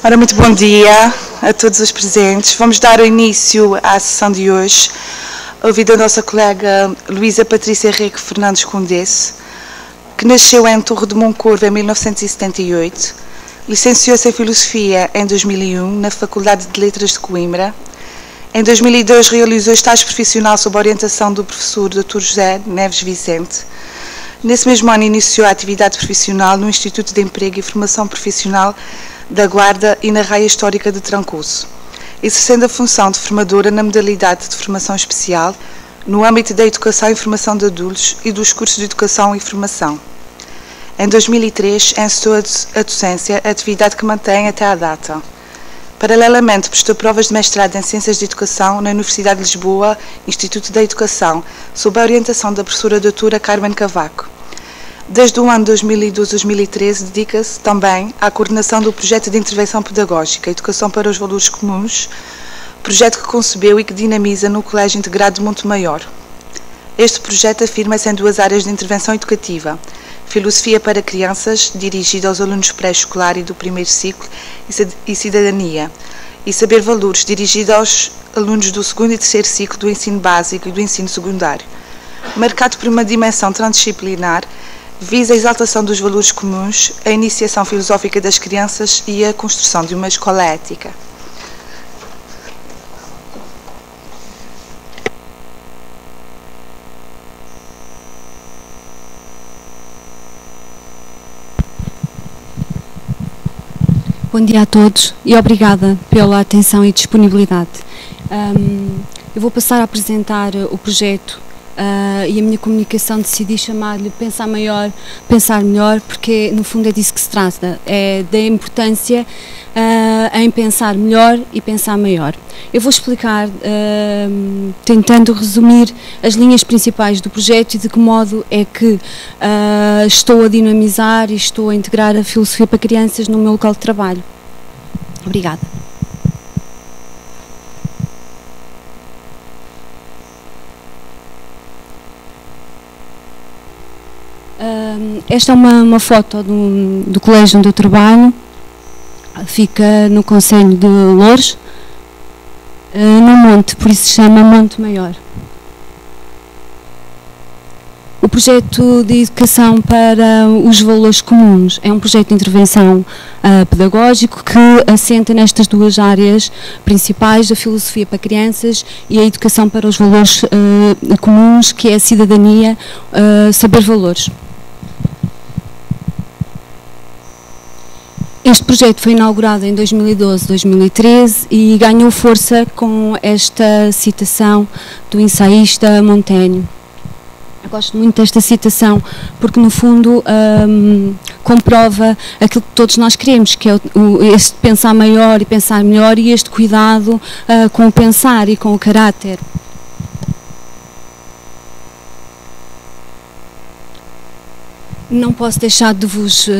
Ora, muito bom dia a todos os presentes. Vamos dar início à sessão de hoje, ouvindo a nossa colega Luísa Patrícia Henrique Fernandes Condesse, que nasceu em Torre de Moncorvo em 1978, licenciou-se em Filosofia em 2001 na Faculdade de Letras de Coimbra. Em 2002 realizou estágio profissional sob a orientação do professor Dr. José Neves Vicente. Nesse mesmo ano iniciou a atividade profissional no Instituto de Emprego e Formação Profissional da Guarda e na Raia Histórica de Trancoso, exercendo a função de formadora na modalidade de formação especial no âmbito da educação e formação de adultos e dos cursos de educação e formação. Em 2003 encetou a docência, atividade que mantém até à data. Paralelamente, prestou provas de mestrado em Ciências de Educação na Universidade de Lisboa, Instituto da Educação, sob a orientação da professora doutora Carmen Cavaco. Desde o ano 2012-2013, dedica-se também à coordenação do projeto de intervenção pedagógica Educação para os Valores Comuns, projeto que concebeu e que dinamiza no Colégio Integrado de Montemaior. Este projeto afirma-se em duas áreas de intervenção educativa: Filosofia para crianças, dirigida aos alunos pré-escolar e do primeiro ciclo, e Cidadania, e Saber Valores, dirigida aos alunos do segundo e terceiro ciclo do ensino básico e do ensino secundário. Marcado por uma dimensão transdisciplinar, visa a exaltação dos valores comuns, a iniciação filosófica das crianças e a construção de uma escola ética. Bom dia a todos e obrigada pela atenção e disponibilidade. Eu vou passar a apresentar o projeto e a minha comunicação decidi chamar-lhe Pensar Maior, Pensar Melhor, porque no fundo é disso que se trata, é da importância em pensar melhor e pensar maior. Eu vou explicar, tentando resumir as linhas principais do projeto e de que modo é que estou a dinamizar e estou a integrar a filosofia para crianças no meu local de trabalho. Obrigada. Esta é uma foto do colégio onde eu trabalho, fica no concelho de Loures, no monte, por isso se chama Monte Maior. O projeto de educação para os valores comuns é um projeto de intervenção pedagógico que assenta nestas duas áreas principais, a filosofia para crianças e a educação para os valores comuns, que é a cidadania, saber valores. Este projeto foi inaugurado em 2012-2013 e ganhou força com esta citação do ensaísta Montaigne. Eu gosto muito desta citação porque, no fundo, comprova aquilo que todos nós queremos, que é este pensar maior e pensar melhor e este cuidado com o pensar e com o caráter. Não posso deixar de vos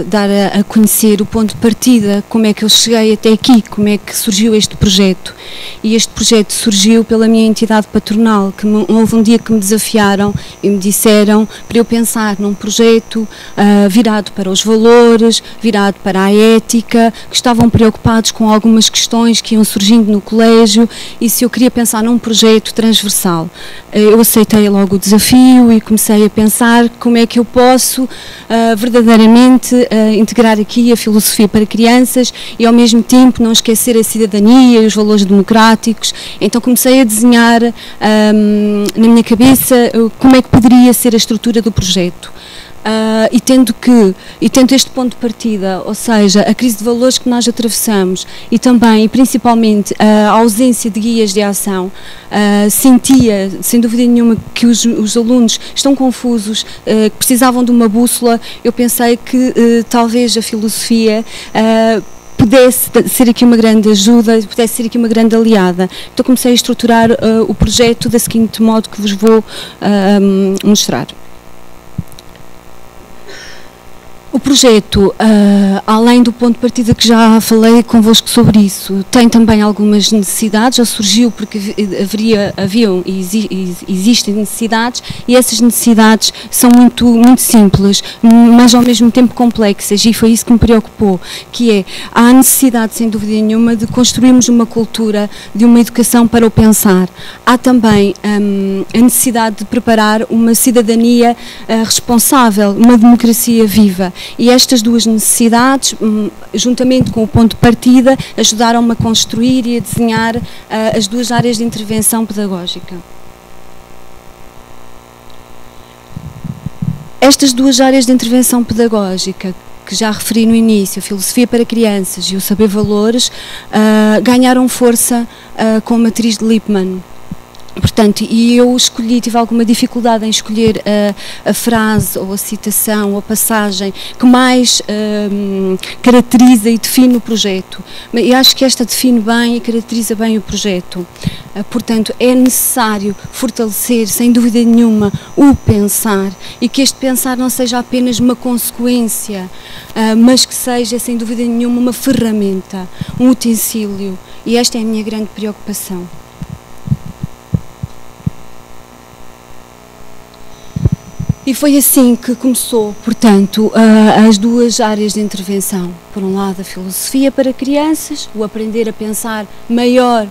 dar a conhecer o ponto de partida, como é que eu cheguei até aqui, como é que surgiu este projeto. E este projeto surgiu pela minha entidade patronal, que houve um dia que me desafiaram e me disseram para eu pensar num projeto virado para os valores, virado para a ética, que estavam preocupados com algumas questões que iam surgindo no colégio e se eu queria pensar num projeto transversal. Eu aceitei logo o desafio e comecei a pensar como é que eu posso verdadeiramente integrar aqui a filosofia para crianças e ao mesmo tempo não esquecer a cidadania e os valores democráticos. Então comecei a desenhar na minha cabeça como é que poderia ser a estrutura do projeto. E tendo este ponto de partida, ou seja, a crise de valores que nós atravessamos e também e principalmente a ausência de guias de ação, sentia sem dúvida nenhuma que os alunos estão confusos, que precisavam de uma bússola. Eu pensei que talvez a filosofia pudesse ser aqui uma grande ajuda, pudesse ser aqui uma grande aliada. Então comecei a estruturar o projeto da seguinte modo que vos vou mostrar. O projeto, além do ponto de partida que já falei convosco sobre isso, tem também algumas necessidades, já surgiu porque haviam e existem necessidades, e essas necessidades são muito simples, mas ao mesmo tempo complexas, e foi isso que me preocupou, que é, há a necessidade, sem dúvida nenhuma, de construirmos uma cultura de uma educação para o pensar. Há também a necessidade de preparar uma cidadania responsável, uma democracia viva. E estas duas necessidades, juntamente com o ponto de partida, ajudaram-me a construir e a desenhar as duas áreas de intervenção pedagógica. Estas duas áreas de intervenção pedagógica, que já referi no início, a filosofia para crianças e o saber valores, ganharam força com a matriz de Lippmann. Portanto, e eu tive alguma dificuldade em escolher a frase ou a citação ou a passagem que mais caracteriza e define o projeto. Eu acho que esta define bem e caracteriza bem o projeto. Portanto, é necessário fortalecer, sem dúvida nenhuma, o pensar, e que este pensar não seja apenas uma consequência, mas que seja, sem dúvida nenhuma, uma ferramenta, um utensílio. E esta é a minha grande preocupação. E foi assim que começou, portanto, as duas áreas de intervenção. Por um lado, a filosofia para crianças, o aprender a pensar maior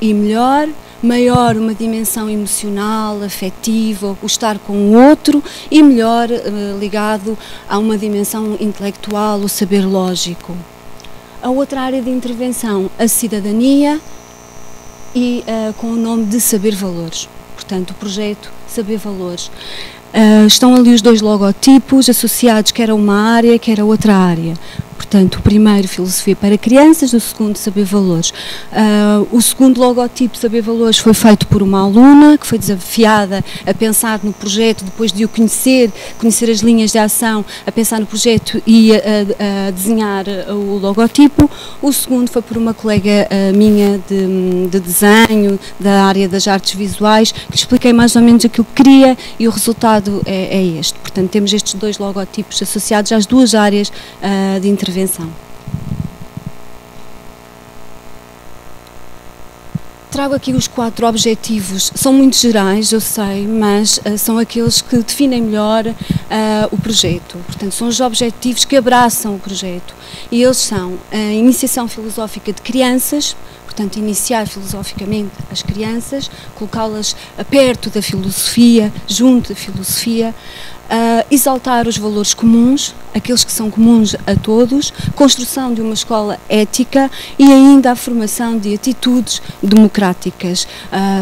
e melhor, maior uma dimensão emocional, afetiva, o estar com o outro, e melhor ligado a uma dimensão intelectual, o saber lógico. A outra área de intervenção, a cidadania, e com o nome de Saber Valores. Portanto, o projeto Saber Valores. Estão ali os dois logotipos associados, quer a uma área, quer a outra área. Portanto, o primeiro, filosofia para crianças, o segundo, saber valores. O segundo logotipo, saber valores, foi feito por uma aluna que foi desafiada a pensar no projeto, depois de o conhecer as linhas de ação, a pensar no projeto e a desenhar o logotipo. O segundo foi por uma colega minha de desenho, da área das artes visuais, que lhe expliquei mais ou menos aquilo que queria, e o resultado é este. Portanto, temos estes dois logotipos associados às duas áreas de intervenção. Trago aqui os 4 objetivos, são muito gerais, eu sei, mas são aqueles que definem melhor o projeto. Portanto, são os objetivos que abraçam o projeto, e eles são a iniciação filosófica de crianças, portanto, iniciar filosoficamente as crianças, colocá-las perto da filosofia, junto da filosofia, exaltar os valores comuns, aqueles que são comuns a todos, construção de uma escola ética e ainda a formação de atitudes democráticas,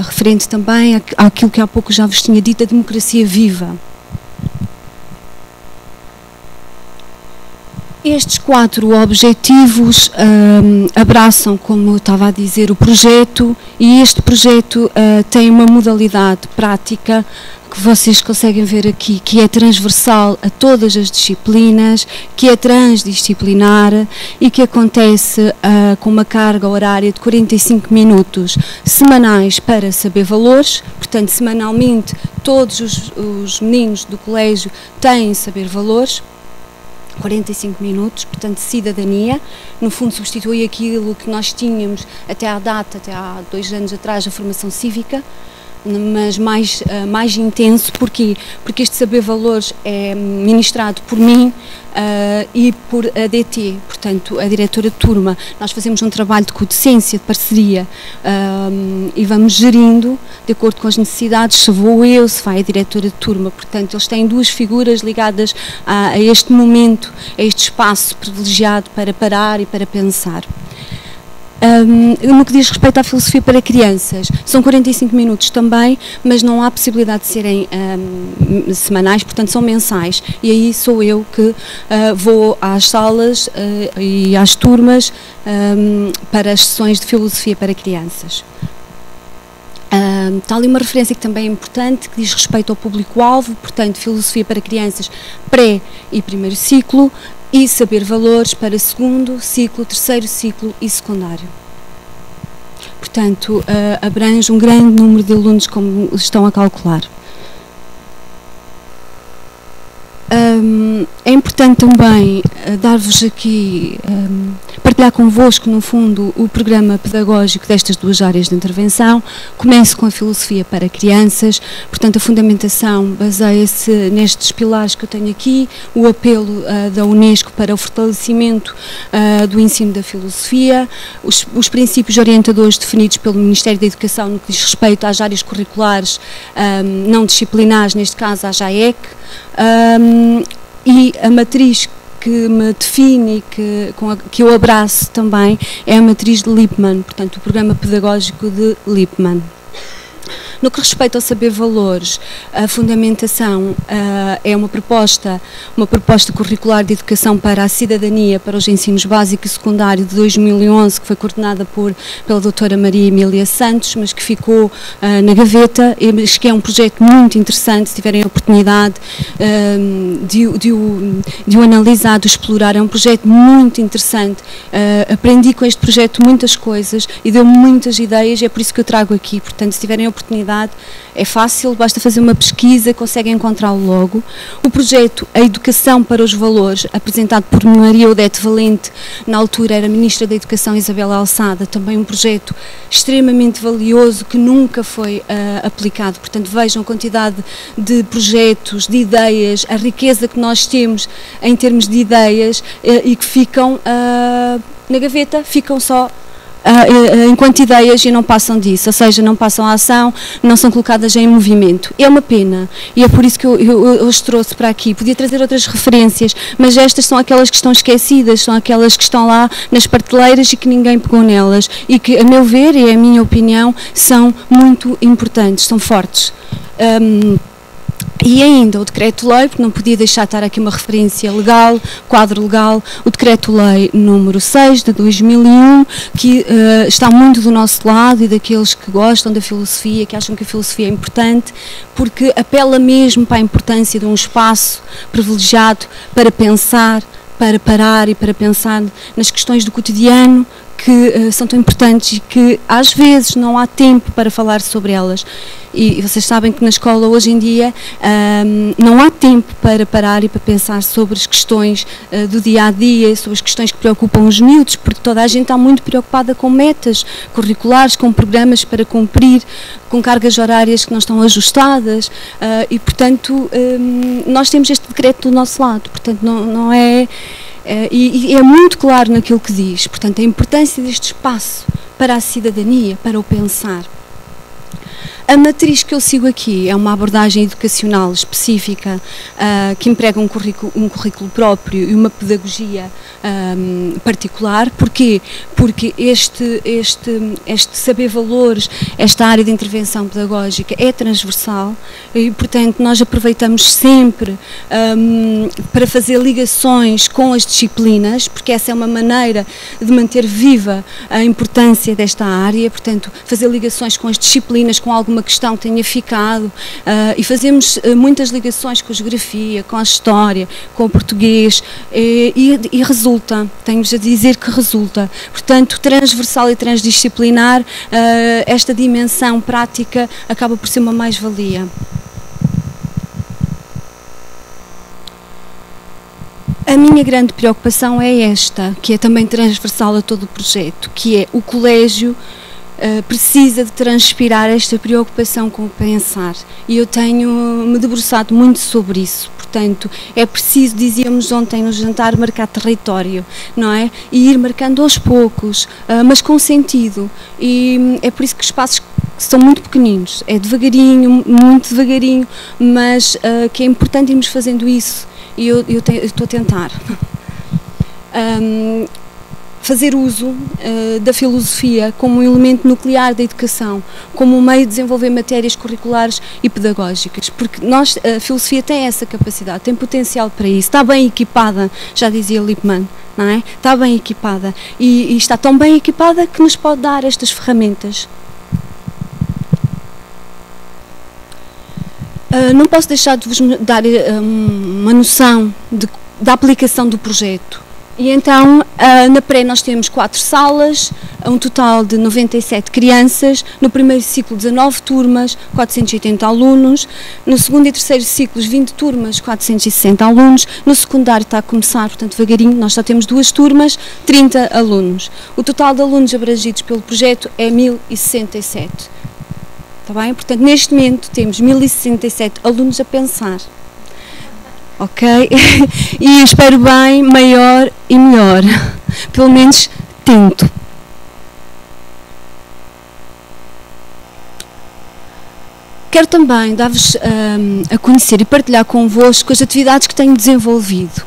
referente também àquilo que há pouco já vos tinha dito, a democracia viva. Estes 4 objetivos abraçam, como eu estava a dizer, o projeto, e este projeto tem uma modalidade prática que vocês conseguem ver aqui, que é transversal a todas as disciplinas, que é transdisciplinar e que acontece com uma carga horária de 45 minutos semanais para saber valores. Portanto, semanalmente todos os meninos do colégio têm saber valores. 45 minutos, portanto, cidadania, no fundo substitui aquilo que nós tínhamos até à data, até há 2 anos atrás, a formação cívica, mas mais intenso. Porquê? Porque este saber valores é ministrado por mim e por a DT, portanto, a diretora de turma. Nós fazemos um trabalho de codecência, de parceria, e vamos gerindo de acordo com as necessidades, se vou eu, se vai a diretora de turma. Portanto, eles têm 2 figuras ligadas a este momento, a este espaço privilegiado para parar e para pensar. No que diz respeito à filosofia para crianças, são 45 minutos também, mas não há possibilidade de serem semanais, portanto são mensais, e aí sou eu que vou às salas e às turmas para as sessões de filosofia para crianças. Está ali uma referência que também é importante, que diz respeito ao público-alvo, portanto, filosofia para crianças pré e primeiro ciclo, e saber valores para segundo ciclo, terceiro ciclo e secundário. Portanto, abrange um grande número de alunos, como estão a calcular. É importante também dar-vos aqui, partilhar convosco, no fundo, o programa pedagógico destas duas áreas de intervenção. Começo com a filosofia para crianças, portanto a fundamentação baseia-se nestes pilares que eu tenho aqui, o apelo da Unesco para o fortalecimento do ensino da filosofia, os princípios orientadores definidos pelo Ministério da Educação no que diz respeito às áreas curriculares não disciplinares, neste caso à JAEC, e a matriz que me define e que eu abraço também é a matriz de Lippmann, portanto o programa pedagógico de Lippmann. No que respeita ao saber valores, a fundamentação é uma proposta curricular de educação para a cidadania para os ensinos básico e secundário de 2011, que foi coordenada pela doutora Maria Emília Santos, mas que ficou na gaveta, mas que é um projeto muito interessante, se tiverem a oportunidade de o analisar, de o explorar. É um projeto muito interessante. Aprendi com este projeto muitas coisas e deu-me muitas ideias, e é por isso que eu trago aqui. Portanto, se tiverem a oportunidade, é fácil, basta fazer uma pesquisa, conseguem encontrá-lo logo. O projeto A Educação para os Valores, apresentado por Maria Odete Valente, na altura era Ministra da Educação Isabela Alçada, também um projeto extremamente valioso que nunca foi aplicado. Portanto, vejam a quantidade de projetos, de ideias, a riqueza que nós temos em termos de ideias e que ficam na gaveta, ficam só enquanto ideias e não passam disso, ou seja, não passam à ação, não são colocadas em movimento. É uma pena, e é por isso que eu os trouxe para aqui. Podia trazer outras referências, mas estas são aquelas que estão esquecidas, são aquelas que estão lá nas prateleiras e que ninguém pegou nelas, e que, a meu ver, e é a minha opinião, são muito importantes, são fortes. E ainda o Decreto-Lei, porque não podia deixar de estar aqui uma referência legal, quadro legal, o Decreto-Lei número 6 de 2001, que está muito do nosso lado e daqueles que gostam da filosofia, que acham que a filosofia é importante, porque apela mesmo para a importância de um espaço privilegiado para pensar, para parar e para pensar nas questões do cotidiano, que são tão importantes e que às vezes não há tempo para falar sobre elas. E vocês sabem que na escola hoje em dia não há tempo para parar e para pensar sobre as questões do dia-a-dia, sobre as questões que preocupam os miúdos, porque toda a gente está muito preocupada com metas curriculares, com programas para cumprir, com cargas horárias que não estão ajustadas e, portanto, nós temos este decreto do nosso lado, portanto, não é... E é muito claro naquilo que diz, portanto, a importância deste espaço para a cidadania, para o pensar. A matriz que eu sigo aqui é uma abordagem educacional específica que emprega um currículo próprio e uma pedagogia particular. Porquê? Porque este saber valores, esta área de intervenção pedagógica é transversal e, portanto, nós aproveitamos sempre para fazer ligações com as disciplinas, porque essa é uma maneira de manter viva a importância desta área, portanto, fazer ligações com as disciplinas, com alguma questão que tenha ficado, e fazemos muitas ligações com a geografia, com a história, com o português, e resulta, tenho-vos a dizer que resulta. Portanto, transversal e transdisciplinar, esta dimensão prática acaba por ser uma mais-valia. A minha grande preocupação é esta, que é também transversal a todo o projeto, que é o colégio precisa de transpirar esta preocupação com o pensar, e eu tenho-me debruçado muito sobre isso. Portanto, é preciso, dizíamos ontem no jantar, marcar território, não é? E ir marcando aos poucos, mas com sentido, e é por isso que os passos são muito pequeninos, é devagarinho, muito devagarinho, mas que é importante irmos fazendo isso, e eu estou a tentar. Fazer uso da filosofia como um elemento nuclear da educação, como um meio de desenvolver matérias curriculares e pedagógicas, porque a filosofia tem essa capacidade, tem potencial para isso, está bem equipada, já dizia Lippmann, não é? Está bem equipada e está tão bem equipada que nos pode dar estas ferramentas. Não posso deixar de vos dar uma noção da aplicação do projeto. E então, na pré nós temos 4 salas, um total de 97 crianças, no primeiro ciclo 19 turmas, 480 alunos, no segundo e terceiro ciclos 20 turmas, 460 alunos, no secundário está a começar, portanto devagarinho, nós só temos 2 turmas, 30 alunos. O total de alunos abrangidos pelo projeto é 1067. Está bem? Portanto, neste momento temos 1067 alunos a pensar. Ok? E espero bem, maior e melhor. Pelo menos tento. Quero também dar-vos a conhecer e partilhar convosco as atividades que tenho desenvolvido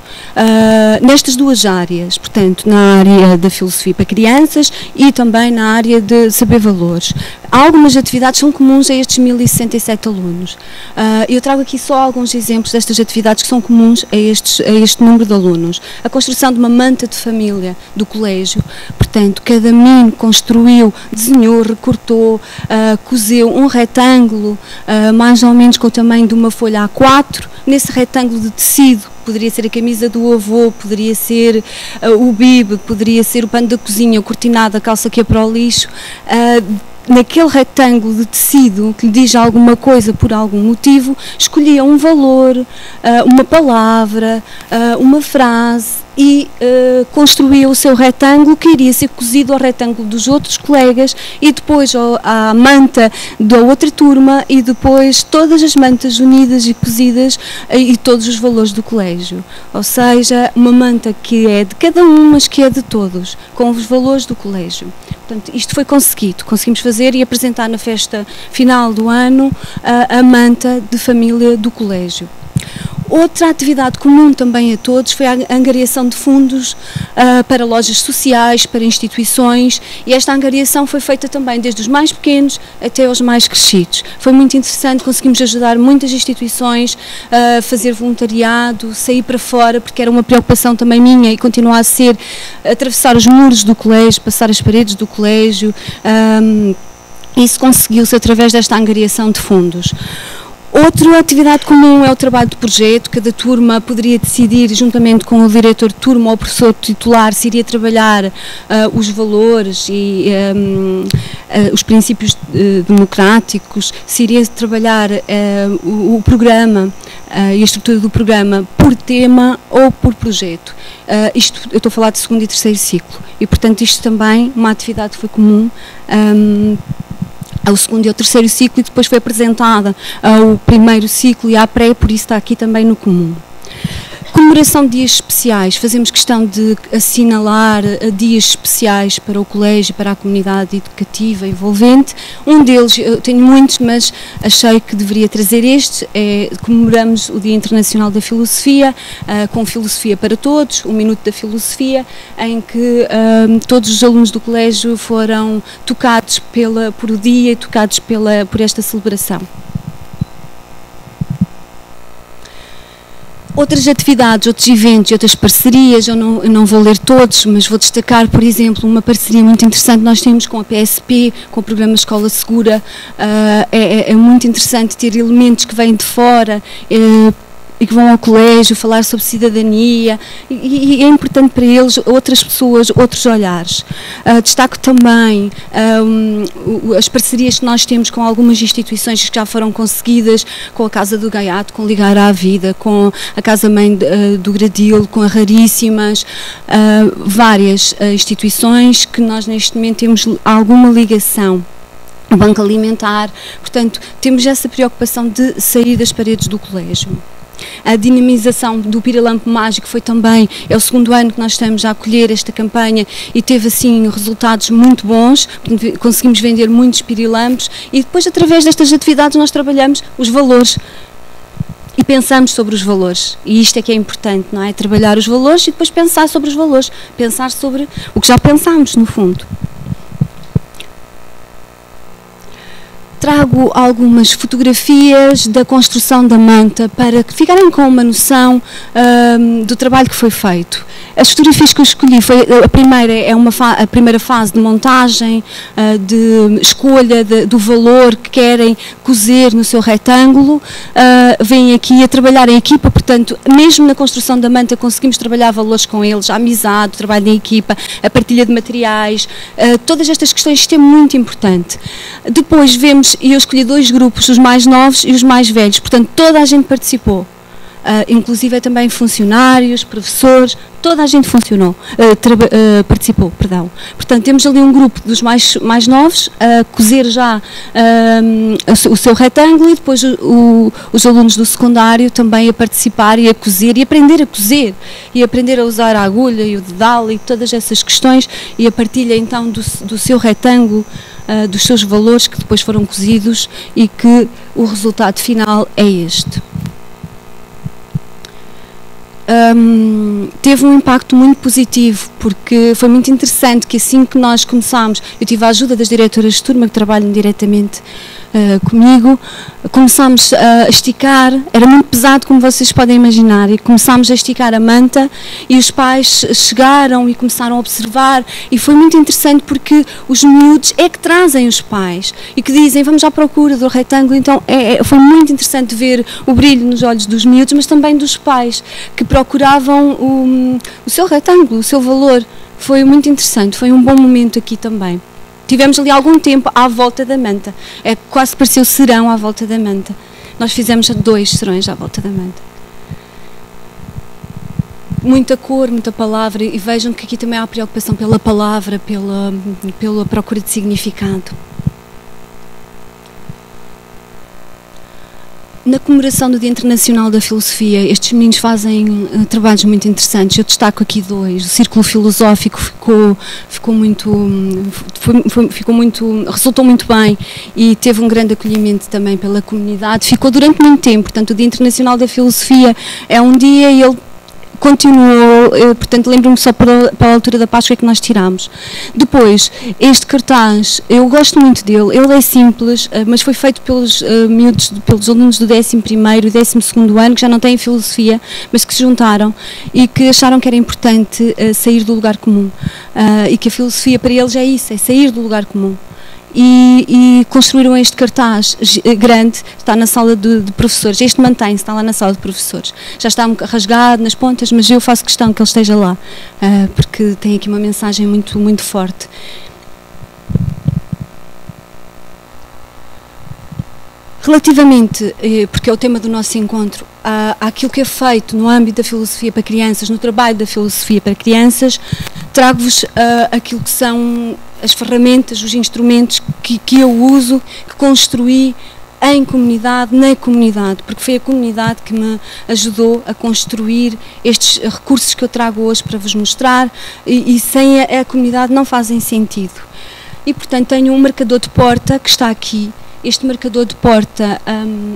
nestas 2 áreas, portanto, na área da filosofia para crianças e também na área de saber valores. Algumas atividades são comuns a estes 1067 alunos. Eu trago aqui só alguns exemplos destas atividades que são comuns a este número de alunos. A construção de uma manta de família do colégio, portanto, cada menino construiu, desenhou, recortou, coseu um retângulo, mais ou menos com o tamanho de uma folha A4, nesse retângulo de tecido. Poderia ser a camisa do avô, poderia ser o bibe, poderia ser o pano da cozinha, o cortinado, a calça que é para o lixo. Naquele retângulo de tecido que lhe diz alguma coisa por algum motivo, escolhia um valor, uma palavra, uma frase e construía o seu retângulo, que iria ser cozido ao retângulo dos outros colegas e depois à manta da outra turma e depois todas as mantas unidas e cozidas e todos os valores do colégio. Ou seja, uma manta que é de cada um, mas que é de todos, com os valores do colégio. Portanto, isto foi conseguido, conseguimos fazer e apresentar na festa final do ano a manta de família do colégio. Outra atividade comum também a todos foi a angariação de fundos para lojas sociais, para instituições, e esta angariação foi feita também desde os mais pequenos até aos mais crescidos. Foi muito interessante, conseguimos ajudar muitas instituições a fazer voluntariado, sair para fora, porque era uma preocupação também minha e continua a ser, atravessar os muros do colégio, passar as paredes do colégio. Isso conseguiu-se através desta angariação de fundos. Outra atividade comum é o trabalho de projeto. Cada turma poderia decidir, juntamente com o diretor de turma ou o professor titular, se iria trabalhar os valores e os princípios democráticos, se iria trabalhar o programa e a estrutura do programa por tema ou por projeto. Isto, eu estou a falar de segundo e terceiro ciclo, e portanto isto também, uma atividade que foi comum ao segundo e ao terceiro ciclo, e depois foi apresentada ao primeiro ciclo e à pré, por isso está aqui também no comum. Comemoração de dias especiais, fazemos questão de assinalar dias especiais para o colégio, para a comunidade educativa envolvente. Um deles, eu tenho muitos, mas achei que deveria trazer este, comemoramos o Dia Internacional da Filosofia, com Filosofia para Todos, um minuto da filosofia, em que todos os alunos do colégio foram tocados por o dia e tocados por esta celebração. Outras atividades, outros eventos e outras parcerias, eu não vou ler todos, mas vou destacar, por exemplo, uma parceria muito interessante que nós temos com a PSP, com o programa Escola Segura. É muito interessante ter elementos que vêm de fora e que vão ao colégio falar sobre cidadania, e é importante para eles outras pessoas, outros olhares. Destaco também as parcerias que nós temos com algumas instituições que já foram conseguidas, com a Casa do Gaiato, com Ligar à Vida, com a Casa Mãe do Gradil, com a Raríssimas, várias instituições que nós neste momento temos alguma ligação. O Banco Alimentar, portanto, temos essa preocupação de sair das paredes do colégio. A dinamização do Pirilampo Mágico foi também, é o segundo ano que nós estamos a acolher esta campanha e teve assim resultados muito bons, conseguimos vender muitos pirilampos e depois através destas atividades nós trabalhamos os valores e pensamos sobre os valores, e isto é que é importante, não é? Trabalhar os valores e depois pensar sobre os valores, pensar sobre o que já pensámos no fundo. Trago algumas fotografias da construção da manta para que ficarem com uma noção do trabalho que foi feito. As fotografias que eu escolhi, a primeira é a primeira fase de montagem, de escolha do valor que querem cozer no seu retângulo. Vêm aqui a trabalhar em equipa, portanto, mesmo na construção da manta conseguimos trabalhar valores com eles, a amizade, o trabalho em equipa, a partilha de materiais, todas estas questões, isto é muito importante. Depois vemos, e eu escolhi 2 grupos, os mais novos e os mais velhos, portanto, toda a gente participou. Inclusive também funcionários, professores, toda a gente participou, perdão. Portanto, temos ali um grupo dos mais novos a cozer já o seu retângulo e depois os alunos do secundário também a participar e a cozer e aprender a cozer e aprender a usar a agulha e o dedal e todas essas questões e a partilha então do seu retângulo, dos seus valores que depois foram cozidos e que o resultado final é este. Teve um impacto muito positivo, porque foi muito interessante que assim que nós começámos, eu tive a ajuda das diretoras de turma que trabalham diretamente comigo, começámos a esticar, era muito pesado como vocês podem imaginar, e começámos a esticar a manta e os pais chegaram e começaram a observar e foi muito interessante porque os miúdos é que trazem os pais e que dizem vamos à procura do retângulo, então foi muito interessante ver o brilho nos olhos dos miúdos, mas também dos pais que procuravam o seu retângulo, o seu valor. Foi muito interessante, foi um bom momento aqui também. Tivemos ali algum tempo à volta da manta, quase pareceu serão à volta da manta. Nós fizemos 2 serões à volta da manta. Muita cor, muita palavra, e vejam que aqui também há preocupação pela palavra, pela procura de significado. Na comemoração do Dia Internacional da Filosofia, estes meninos fazem trabalhos muito interessantes. Eu destaco aqui 2. O Círculo Filosófico resultou muito bem e teve um grande acolhimento também pela comunidade. Ficou durante muito tempo, portanto, o Dia Internacional da Filosofia é um dia e ele continuou, portanto, lembro-me só para a altura da Páscoa que nós tirámos. Depois, este cartaz, eu gosto muito dele, ele é simples, mas foi feito pelos alunos do 11º e 12º ano, que já não têm filosofia, mas que se juntaram e que acharam que era importante sair do lugar comum. E que a filosofia para eles é isso, é sair do lugar comum. E construíram este cartaz grande, está na sala de professores, este mantém-se, está lá na sala de professores. Já está rasgado nas pontas, mas eu faço questão que ele esteja lá, porque tem aqui uma mensagem muito, muito forte. Relativamente, porque é o tema do nosso encontro, àquilo que é feito no âmbito da filosofia para crianças, no trabalho da filosofia para crianças, trago-vos aquilo que são as ferramentas, os instrumentos que eu uso, que construí em comunidade, na comunidade, porque foi a comunidade que me ajudou a construir estes recursos que eu trago hoje para vos mostrar e sem a comunidade não fazem sentido. E, portanto, tenho um marcador de porta que está aqui. Este marcador de porta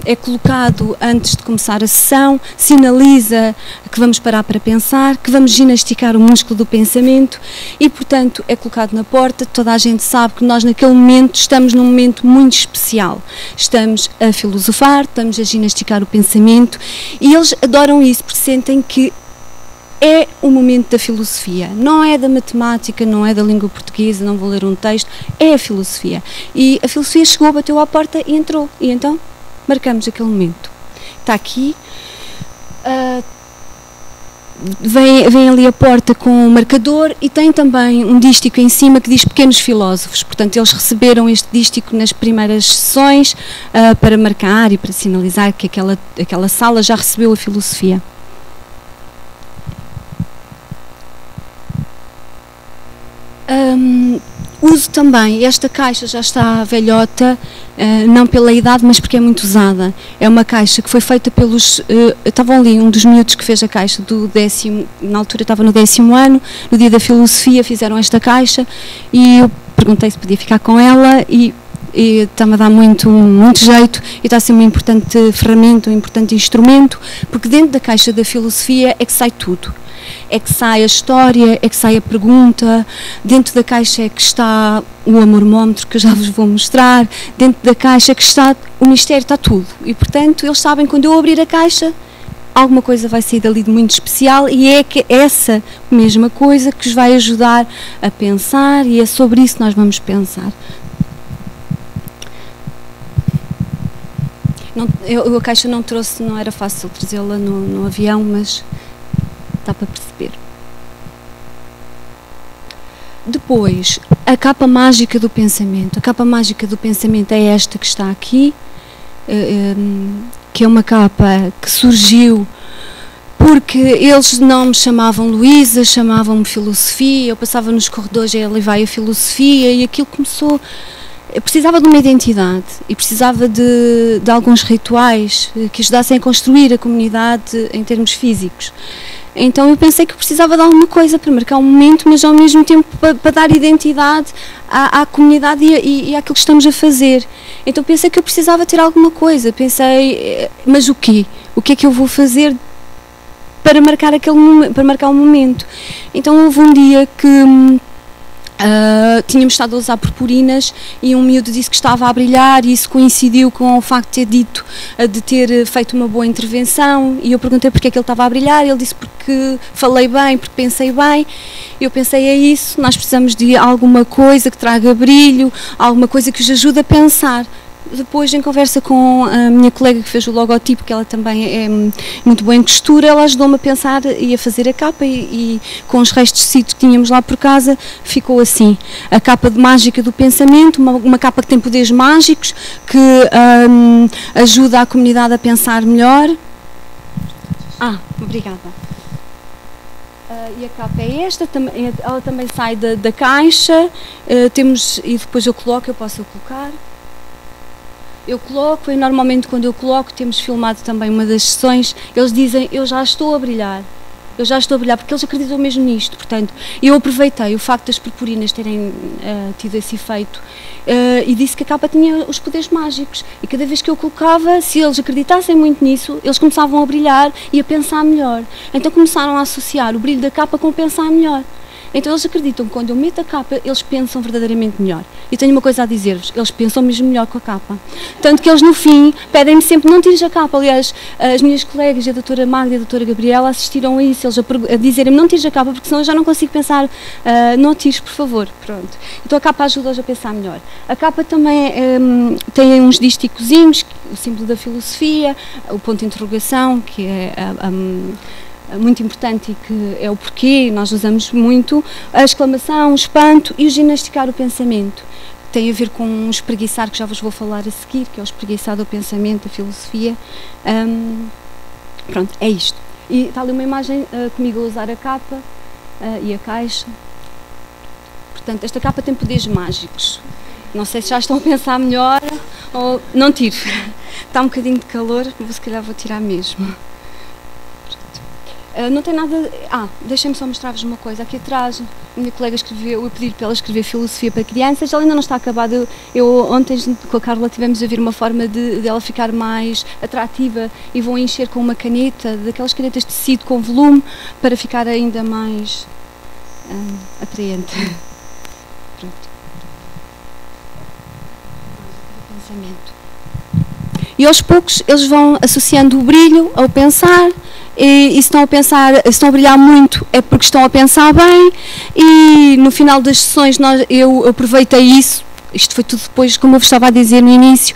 é colocado antes de começar a sessão, sinaliza que vamos parar para pensar, que vamos ginasticar o músculo do pensamento e, portanto, é colocado na porta. Toda a gente sabe que nós naquele momento estamos num momento muito especial. Estamos a filosofar, estamos a ginasticar o pensamento e eles adoram isso porque sentem que é o momento da filosofia, não é da matemática, não é da língua portuguesa, não vou ler um texto, é a filosofia. E a filosofia chegou, bateu à porta e entrou. E então marcamos aquele momento. Está aqui, vem ali a porta com o marcador e tem também um dístico em cima que diz Pequenos Filósofos. Portanto, eles receberam este dístico nas primeiras sessões para marcar e para sinalizar que aquela sala já recebeu a filosofia. Uso também, esta caixa já está velhota, não pela idade, mas porque é muito usada. É uma caixa que foi feita pelos... estavam ali, um dos miúdos que fez a caixa do 10º, na altura estava no 10º ano, no dia da filosofia fizeram esta caixa e eu perguntei se podia ficar com ela e está-me a dar muito jeito e está a ser uma importante ferramenta, um importante instrumento, porque dentro da caixa da filosofia é que sai tudo. É que sai a história, é que sai a pergunta, dentro da caixa é que está o amormómetro que eu já vos vou mostrar, dentro da caixa é que está o mistério, está tudo. E, portanto, eles sabem que quando eu abrir a caixa, alguma coisa vai sair dali de muito especial, e é que essa mesma coisa que os vai ajudar a pensar, e é sobre isso que nós vamos pensar. A caixa não trouxe, não era fácil trazê-la no avião, mas dá para perceber. Depois, a capa mágica do pensamento. A capa mágica do pensamento é esta que está aqui, que é uma capa que surgiu porque eles não me chamavam Luísa, chamavam-me Filosofia. Eu passava nos corredores e ali vai a Filosofia, e aquilo começou. Eu precisava de uma identidade e precisava de alguns rituais que ajudassem a construir a comunidade em termos físicos. Então eu pensei que precisava de alguma coisa para marcar um momento, mas ao mesmo tempo para dar identidade à comunidade e àquilo que estamos a fazer. Então pensei que eu precisava ter alguma coisa. Pensei, mas o quê? O que é que eu vou fazer para marcar para marcar um momento? Então houve um dia que tínhamos estado a usar purpurinas e um miúdo disse que estava a brilhar, e isso coincidiu com o facto de ter dito, de ter feito uma boa intervenção, e eu perguntei porque é que ele estava a brilhar, e ele disse porque falei bem, porque pensei bem. Eu pensei, é isso, nós precisamos de alguma coisa que traga brilho, alguma coisa que os ajude a pensar. Depois, em conversa com a minha colega que fez o logotipo, que ela também é muito boa em costura, ela ajudou-me a pensar e a fazer a capa, e com os restos de tecido que tínhamos lá por casa, ficou assim. A capa de mágica do pensamento, uma capa que tem poderes mágicos, que ajuda a comunidade a pensar melhor. Obrigada. E a capa é esta, ela também sai da caixa, e depois eu posso colocar. Eu coloco, e normalmente quando eu coloco, temos filmado também uma das sessões, eles dizem, eu já estou a brilhar, porque eles acreditam mesmo nisto. Portanto, eu aproveitei o facto das purpurinas terem tido esse efeito, e disse que a capa tinha os poderes mágicos, e cada vez que eu colocava, se eles acreditassem muito nisso, eles começavam a brilhar e a pensar melhor. Então começaram a associar o brilho da capa com pensar melhor. Então eles acreditam que quando eu meto a capa, eles pensam verdadeiramente melhor. E tenho uma coisa a dizer-vos, eles pensam mesmo melhor com a capa. Tanto que eles no fim pedem-me sempre, não tires a capa. Aliás, as minhas colegas, a doutora Magda e a doutora Gabriela, assistiram a isso, eles a dizerem-me, não tires a capa, porque senão eu já não consigo pensar, não tires, por favor. Pronto. Então a capa ajuda-os a pensar melhor. A capa também tem uns dísticozinhos, o símbolo da filosofia, o ponto de interrogação, que é muito importante e que é o porquê, nós usamos muito, a exclamação, o espanto e o ginasticar o pensamento. Tem a ver com um espreguiçar, que já vos vou falar a seguir, que é o espreguiçar do pensamento, da filosofia. Pronto, é isto. E está ali uma imagem comigo a usar a capa e a caixa. Portanto, esta capa tem poderes mágicos. Não sei se já estão a pensar melhor ou... Não tiro. Está um bocadinho de calor, mas se calhar vou tirar mesmo. Não tem nada... deixem-me só mostrar-vos uma coisa. Aqui atrás, a minha colega escreveu, eu pedi para ela escrever filosofia para crianças, ela ainda não está acabada. Ontem com a Carla tivemos a ver uma forma de ela ficar mais atrativa, e vou encher com uma caneta, daquelas canetas de tecido com volume, para ficar ainda mais atraente. Pronto. Pensamento. E aos poucos eles vão associando o brilho ao pensar. E se estão a brilhar muito é porque estão a pensar bem, e no final das sessões eu aproveitei isso. Isto foi tudo depois, como eu vos estava a dizer no início,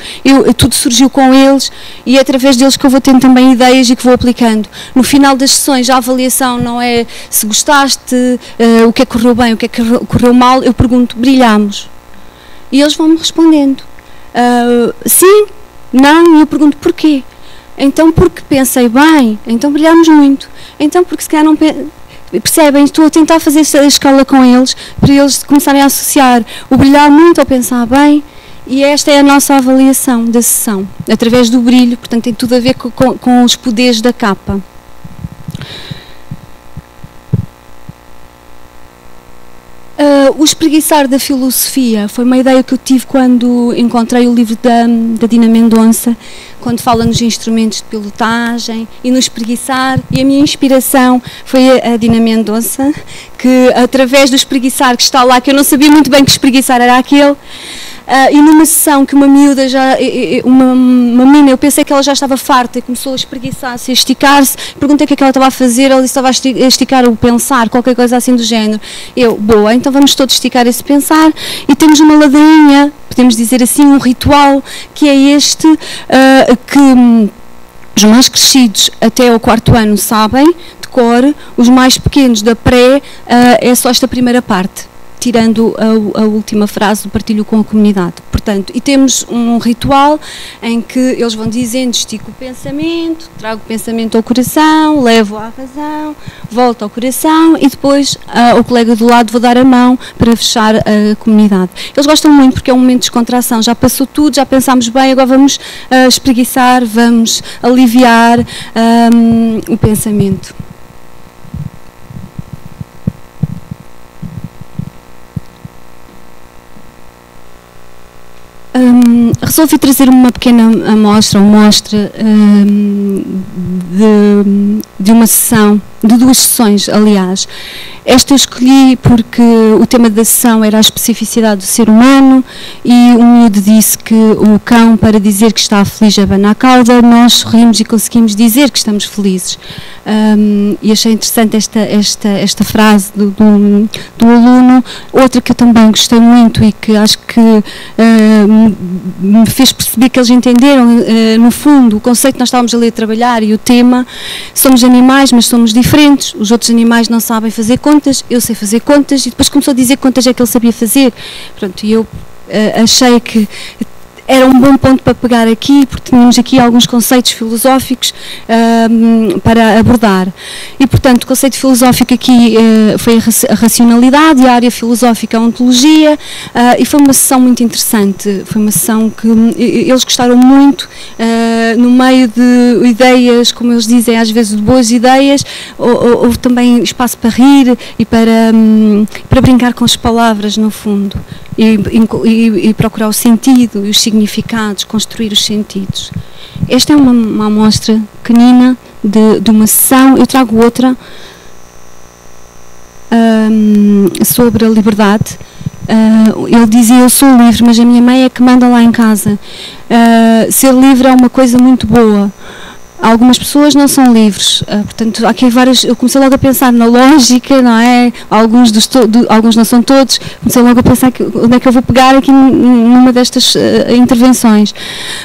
tudo surgiu com eles, e é através deles que eu vou tendo também ideias e que vou aplicando. No final das sessões a avaliação não é se gostaste, o que é que correu bem, o que é que correu mal, eu pergunto, brilhamos? E eles vão-me respondendo, sim, não, e eu pergunto porquê? Então porque pensei bem, então brilhamos muito. Então porque se calhar não percebem, estou a tentar fazer esta escala com eles, para eles começarem a associar o brilhar muito ao pensar bem, e esta é a nossa avaliação da sessão, através do brilho. Portanto tem tudo a ver com os poderes da capa. O espreguiçar da filosofia foi uma ideia que eu tive quando encontrei o livro da Dina Mendonça, quando fala nos instrumentos de pilotagem e no espreguiçar, e a minha inspiração foi a Dina Mendonça, que através do espreguiçar que está lá, que eu não sabia muito bem que espreguiçar era aquele, e numa sessão que uma miúda já, uma menina, eu pensei que ela já estava farta e começou a espreguiçar-se, a esticar-se, perguntei o que é que ela estava a fazer, ela disse que estava a esticar o pensar, qualquer coisa assim do género. Eu, boa, então vamos todos esticar esse pensar, e temos uma ladainha, podemos dizer assim, um ritual, que é este, que os mais crescidos até ao 4º ano sabem de cor, os mais pequenos da pré, é só esta primeira parte, tirando a última frase do partilho com a comunidade. Portanto, e temos um ritual em que eles vão dizendo, estico o pensamento, trago o pensamento ao coração, levo à razão, volto ao coração e depois ao colega do lado vou dar a mão para fechar a comunidade. Eles gostam muito porque é um momento de descontração, já passou tudo, já pensámos bem, agora vamos espreguiçar, vamos aliviar o pensamento. Resolvi trazer uma pequena amostra, de uma sessão, de 2 sessões, aliás. Esta eu escolhi porque o tema da sessão era a especificidade do ser humano e o miúdo disse que o cão, para dizer que está feliz, abana a cauda, nós sorrimos e conseguimos dizer que estamos felizes. E achei interessante esta frase do aluno. Outra que eu também gostei muito e que acho que me fez perceber que eles entenderam, no fundo, o conceito que nós estávamos ali a trabalhar e o tema. Somos animais, mas somos diferentes. Os outros animais não sabem fazer contas, eu sei fazer contas, e depois começou a dizer quantas é que ele sabia fazer. Pronto, e eu achei que era um bom ponto para pegar aqui, porque tínhamos aqui alguns conceitos filosóficos para abordar. E, portanto, o conceito filosófico aqui foi a racionalidade, e a área filosófica a ontologia, e foi uma sessão muito interessante. Foi uma sessão que eles gostaram muito, no meio de ideias, como eles dizem, às vezes de boas ideias, houve também espaço para rir e para brincar com as palavras, no fundo. E procurar o sentido e os significados, construir os sentidos. Esta é uma amostra pequenina de uma sessão. Eu trago outra sobre a liberdade. Ele dizia, eu sou livre, mas a minha mãe é que manda lá em casa. Ser livre é uma coisa muito boa. Algumas pessoas não são livres, portanto, há aqui várias. Eu comecei logo a pensar na lógica, não é? Alguns não são todos. Comecei logo a pensar onde é que eu vou pegar aqui numa destas intervenções.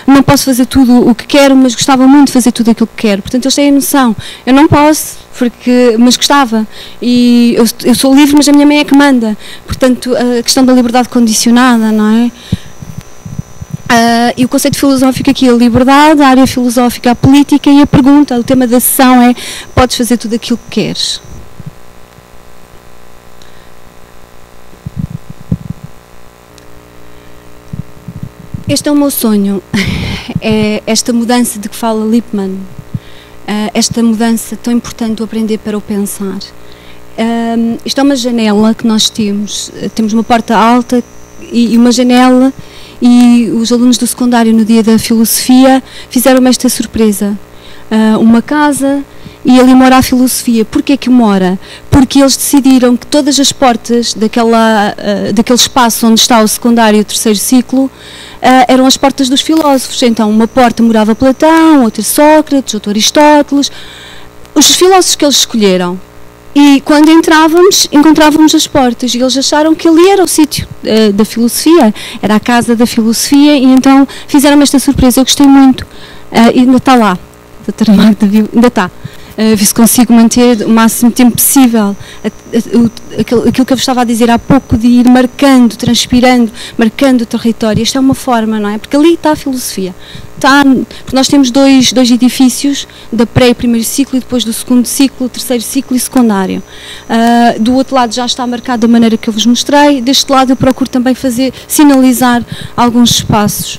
Não posso fazer tudo o que quero, mas gostava muito de fazer tudo aquilo que quero. Portanto, eles têm a noção. Eu não posso, mas gostava. E eu sou livre, mas a minha mãe é que manda. Portanto, a questão da liberdade condicionada, não é? E o conceito filosófico aqui é a liberdade, a área filosófica a política, e a pergunta, o tema da sessão é: podes fazer tudo aquilo que queres? Este é o meu sonho, é esta mudança de que fala Lippmann, esta mudança tão importante do aprender para o pensar. Isto é uma janela que nós temos uma porta alta e uma janela. E os alunos do secundário, no dia da filosofia, fizeram-me esta surpresa. Uma casa, e ali mora a filosofia. Porquê que mora? Porque eles decidiram que todas as portas daquele espaço onde está o secundário e o 3º ciclo eram as portas dos filósofos. Então, uma porta morava Platão, outra Sócrates, outra Aristóteles. Os filósofos que eles escolheram. E quando encontrávamos as portas, e eles acharam que ali era o sítio da filosofia, era a casa da filosofia, e então fizeram-me esta surpresa. Eu gostei muito, e ainda está lá, a doutora Magda viu, ainda está. Ver se consigo manter o máximo tempo possível aquilo que eu vos estava a dizer há pouco, de ir marcando, transpirando, marcando o território. Esta é uma forma, não é? Porque ali está a filosofia. Porque nós temos dois edifícios, da pré e 1º ciclo, e depois do 2º ciclo, 3º ciclo e secundário. Do outro lado já está marcado da maneira que eu vos mostrei. Deste lado eu procuro também sinalizar alguns espaços.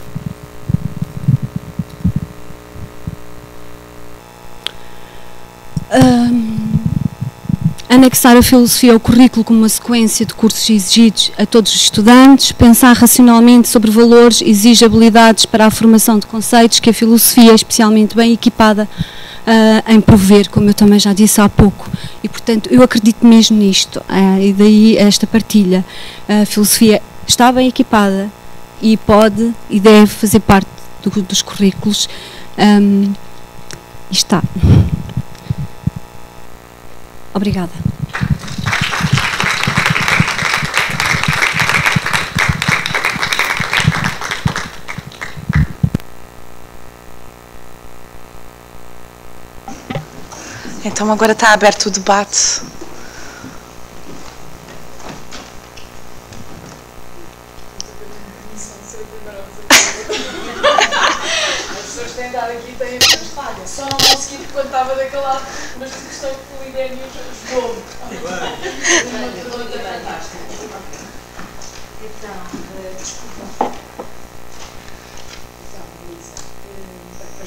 Anexar a filosofia ao currículo como uma sequência de cursos exigidos a todos os estudantes, pensar racionalmente sobre valores, exige habilidades para a formação de conceitos que a filosofia é especialmente bem equipada em prover, como eu também já disse há pouco. E, portanto, eu acredito mesmo nisto, e daí esta partilha. A filosofia está bem equipada e pode e deve fazer parte dos currículos. E está. Obrigada. Então agora está aberto o debate. As pessoas têm dado aqui têm as suas falhas. Só não consegui quando estava daquele lado, mas a questão que o Idénio ajudou-me. Uma pergunta fantástica. Então, desculpa. Então, Luísa,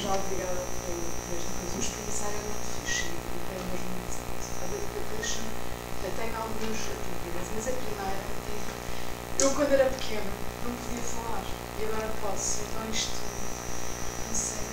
já obrigada por esta coisa. O experienciar é muito fixe e tem mesmo muito sentido. A ver que eu tenho algumas dúvidas, mas a primeira, eu quando era pequena não podia falar e agora posso. Então isto, não sei,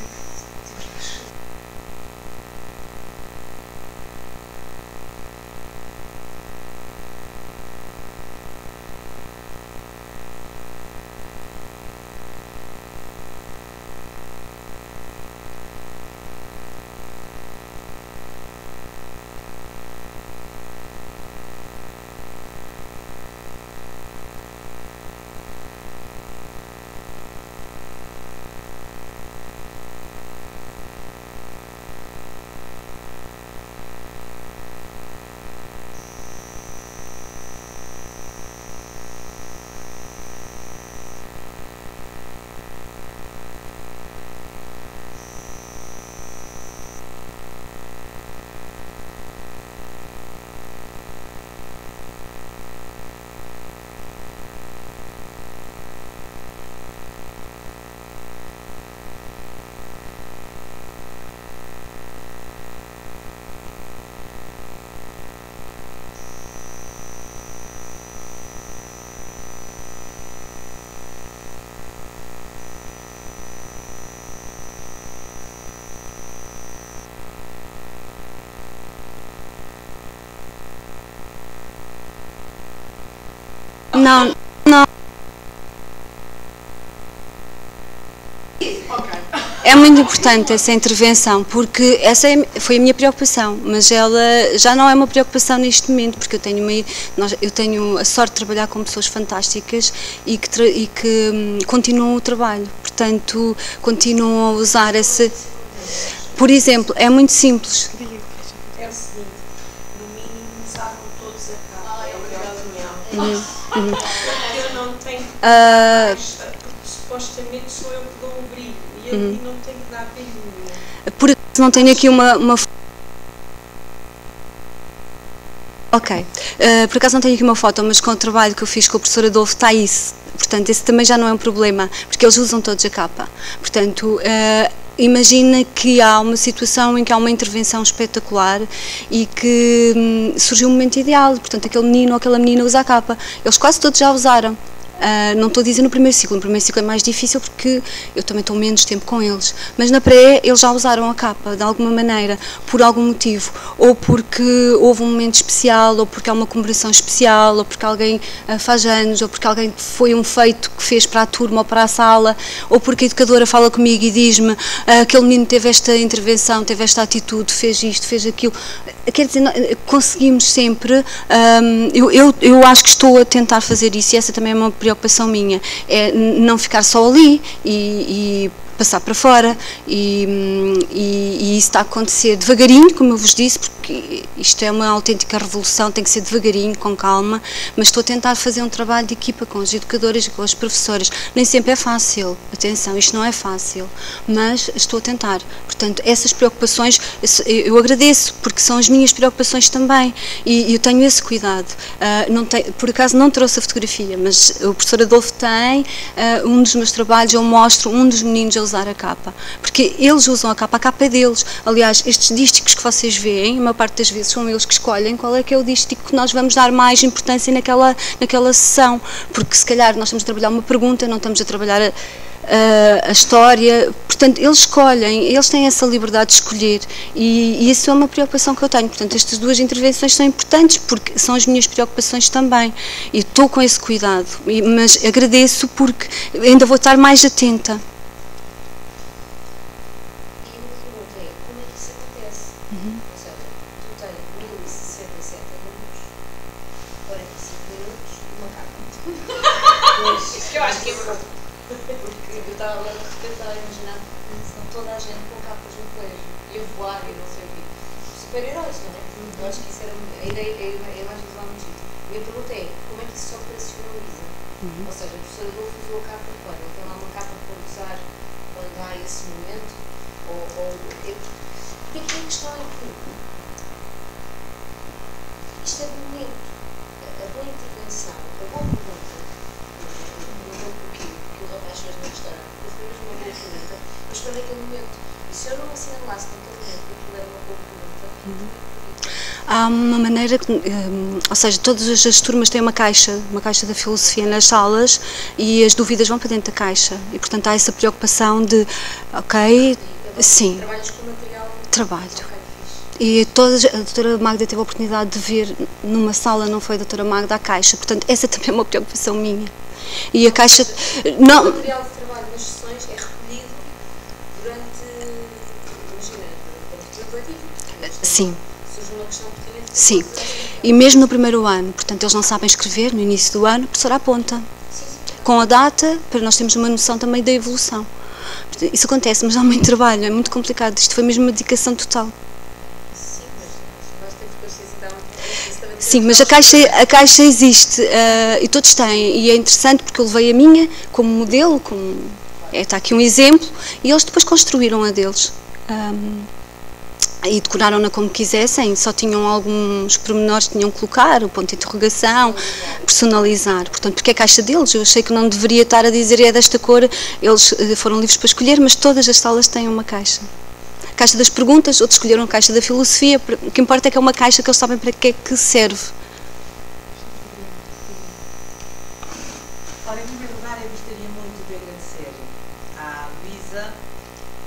Não. É muito importante essa intervenção, porque essa foi a minha preocupação, mas ela já não é uma preocupação neste momento, porque eu tenho a sorte de trabalhar com pessoas fantásticas e que continuam o trabalho, portanto, continuam a usar essa... Por exemplo, é muito simples. é o seguinte, no mínimo sabem todos a cara, é a minha opinião. Eu não tenho porque supostamente sou eu que dou o brilho e eu não tenho que dar brilho nenhum. Por acaso não tenho aqui uma... Ok, por acaso não tenho aqui uma foto, mas com o trabalho que eu fiz com o professor Adolfo está isso, portanto esse também já não é um problema, porque eles usam todos a capa, portanto... Imagina que há uma situação em que há uma intervenção espetacular e que surgiu um momento ideal, portanto aquele menino ou aquela menina usa a capa. Eles quase todos já usaram. Não estou a dizer no primeiro ciclo é mais difícil porque eu também estou menos tempo com eles, mas na pré eles já usaram a capa de alguma maneira, por algum motivo, ou porque houve um momento especial, ou porque há uma comemoração especial, ou porque alguém faz anos, ou porque alguém foi um feito que fez para a turma ou para a sala, ou porque a educadora fala comigo e diz-me aquele menino teve esta intervenção, teve esta atitude, fez isto, fez aquilo. Quer dizer, conseguimos sempre, eu acho que estou a tentar fazer isso e essa também é uma preocupação minha, é não ficar só ali e passar para fora e isso está a acontecer devagarinho, como eu vos disse, porque isto é uma autêntica revolução, tem que ser devagarinho, com calma, mas estou a tentar fazer um trabalho de equipa com as educadoras e com as professoras. Nem sempre é fácil, atenção, isto não é fácil, mas estou a tentar. Portanto, essas preocupações, eu agradeço, porque são as minhas preocupações também, e eu tenho esse cuidado. Por acaso não trouxe a fotografia, mas o professor Adolfo tem, um dos meus trabalhos eu mostro um dos meninos a usar a capa, porque eles usam a capa é deles. Aliás, estes dísticos que vocês veem, a maior parte das vezes são eles que escolhem qual é que é o dístico que nós vamos dar mais importância naquela sessão, porque se calhar nós estamos a trabalhar uma pergunta, não estamos a trabalhar a história, portanto eles escolhem, eles têm essa liberdade de escolher e isso é uma preocupação que eu tenho. Portanto, estas duas intervenções são importantes porque são as minhas preocupações também e estou com esse cuidado, mas agradeço porque ainda vou estar mais atenta. E uma pergunta é, como é que isso acontece? Ou seja, tu tens 1067 alunos, 45 minutos, uma capa. Isso que eu acho que é verdade. Porque eu estava de repente a imaginar que toda a gente com capas no colégio ia voar e não sei o quê. Super-heróis, não é? Eu acho que isso era a ideia, é mais visualmente giro. A minha pergunta é, como é que isso se operacionaliza? Ou seja, a professora Adolfo usou a capa quando? Ele tem lá uma capa para usar quando há esse momento? Porque aqui a questão é que isto é de momento. A boa intervenção, a boa pergunta, que o rapaz fez no restaurante, eu fui mesmo uma boa pergunta, mas quando é aquele momento? E se eu não assinalasse naquele momento que aquilo era uma boa pergunta, há uma maneira, ou seja, todas as turmas têm uma caixa da filosofia nas salas e as dúvidas vão para dentro da caixa e, portanto, há essa preocupação de, ok, sim, trabalhas com material? Trabalho. E a doutora Magda teve a oportunidade de ver numa sala, não foi a doutora Magda, a caixa, portanto, essa também é uma preocupação minha. E a caixa... Não, o material de trabalho nas sessões é recolhido durante, imagina, durante o coletivo. sim. Surge uma questão pertinente. Sim, e mesmo no primeiro ano, portanto eles não sabem escrever no início do ano, a professora aponta com a data, para nós termos uma noção também da evolução. Portanto, isso acontece, mas há muito trabalho, é muito complicado, isto foi mesmo uma dedicação total. Sim, mas nós temos consciência então. Sim, mas a caixa existe e todos têm, e é interessante porque eu levei a minha como modelo, está aqui um exemplo, e eles depois construíram a deles. E decoraram-na como quisessem, só tinham alguns pormenores que tinham que colocar, o ponto de interrogação, personalizar. Portanto, porque é a caixa deles, eu achei que não deveria estar a dizer é desta cor, eles foram livres para escolher, mas todas as salas têm uma caixa. A caixa das perguntas, outros escolheram a caixa da filosofia, o que importa é que é uma caixa que eles sabem para que é que serve. Ora, em primeiro lugar, eu gostaria muito de agradecer à Luísa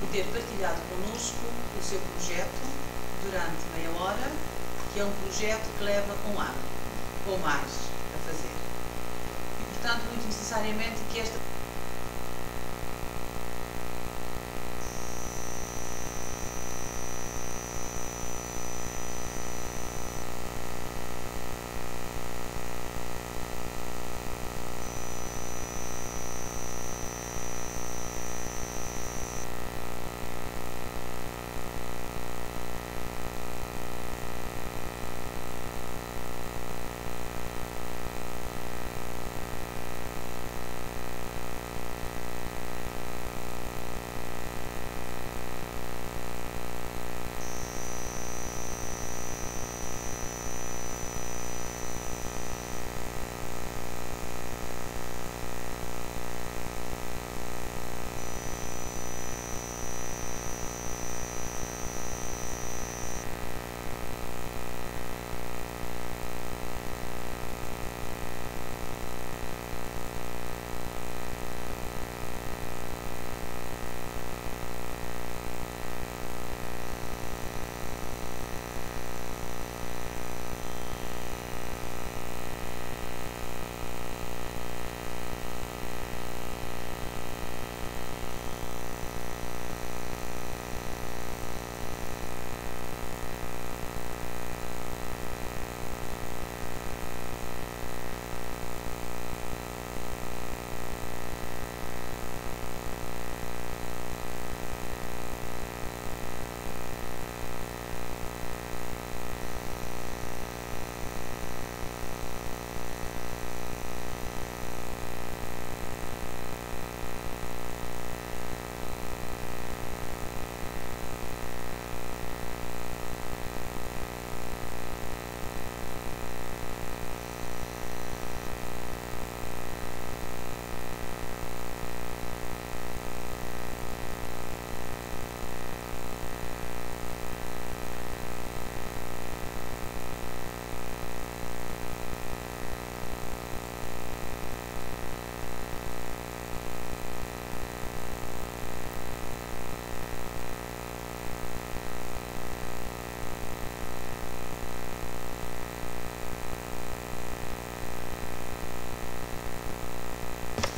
por ter partilhado connosco o seu projeto durante meia hora, que é um projeto que leva um ano ou mais a fazer. E, portanto, muito necessariamente que esta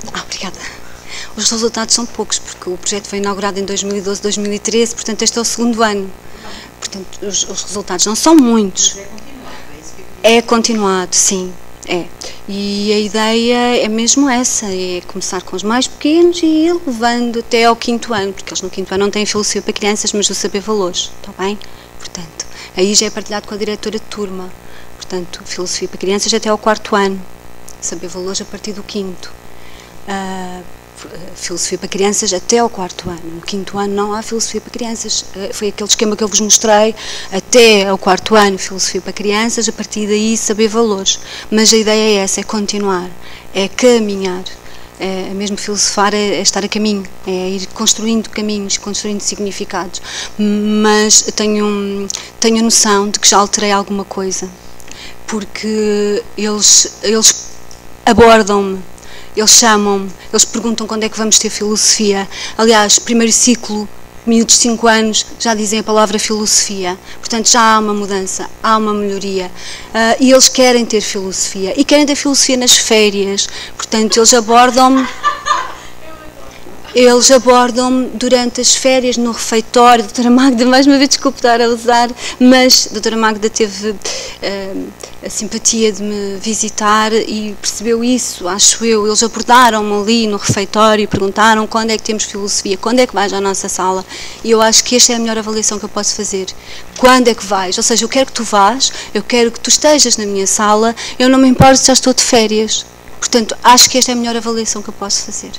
Obrigada. Os resultados são poucos, porque o projeto foi inaugurado em 2012, 2013, portanto este é o segundo ano. Portanto, os resultados não são muitos. Mas é continuado, é isso que eu queria É continuado, sim, é. E a ideia é mesmo essa, é começar com os mais pequenos e ir levando até ao 5º ano, porque eles no 5º ano não têm filosofia para crianças, mas o saber valores, está bem? Portanto, aí já é partilhado com a diretora de turma. Portanto, filosofia para crianças até ao 4º ano, saber valores a partir do 5º. Filosofia para crianças até ao 4º ano. No 5º ano não há filosofia para crianças. Foi aquele esquema que eu vos mostrei, até ao 4º ano filosofia para crianças, a partir daí saber valores. Mas a ideia é essa, é continuar, é caminhar. É mesmo filosofar, é estar a caminho, é ir construindo caminhos, construindo significados. Mas tenho a noção de que já alterei alguma coisa, porque eles abordam-me, eles chamam-me, eles perguntam quando é que vamos ter filosofia. Aliás, primeiro ciclo, miúdos de 5 anos, já dizem a palavra filosofia. Portanto, já há uma mudança, há uma melhoria. E eles querem ter filosofia. E querem ter filosofia nas férias. Portanto, eles abordam-me durante as férias, no refeitório. A doutora Magda, mais uma vez, desculpe estar a usar, mas a doutora Magda teve a simpatia de me visitar e percebeu isso, acho eu. Eles abordaram-me ali no refeitório e perguntaram quando é que temos filosofia, quando é que vais à nossa sala. E eu acho que esta é a melhor avaliação que eu posso fazer. Quando é que vais? Ou seja, eu quero que tu vás, eu quero que tu estejas na minha sala, eu não me importo se já estou de férias. Portanto, acho que esta é a melhor avaliação que eu posso fazer.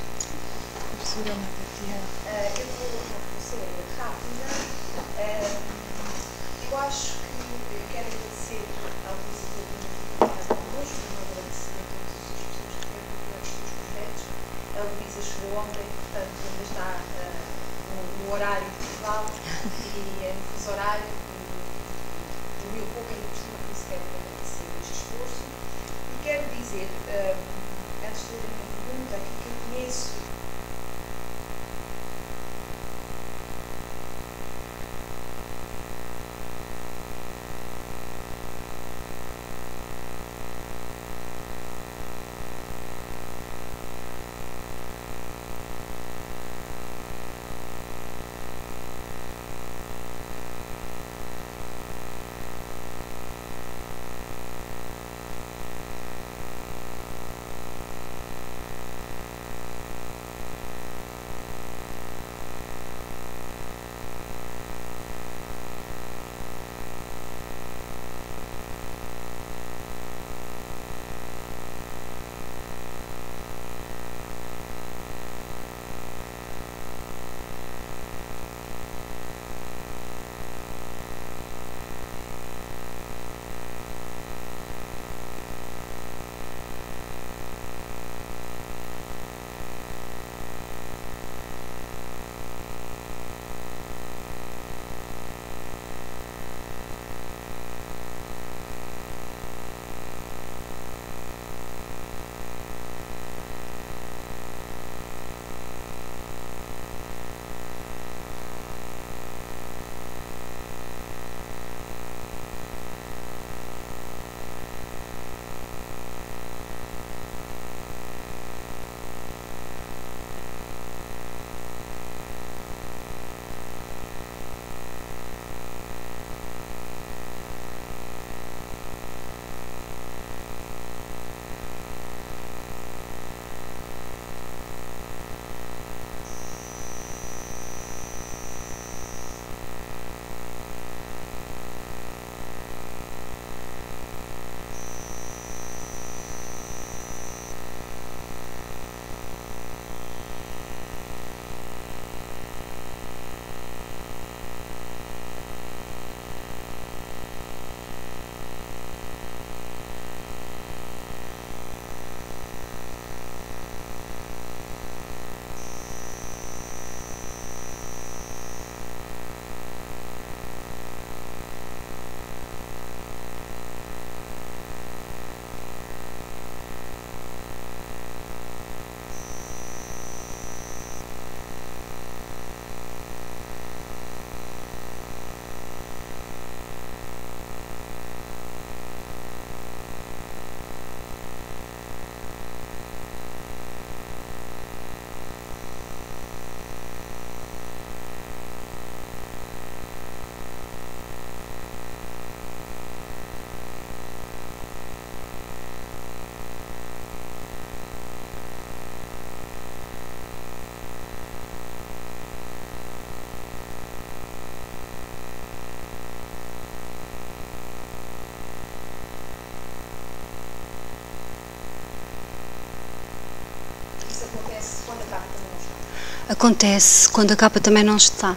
quando a capa também não está? Acontece quando a capa também não está.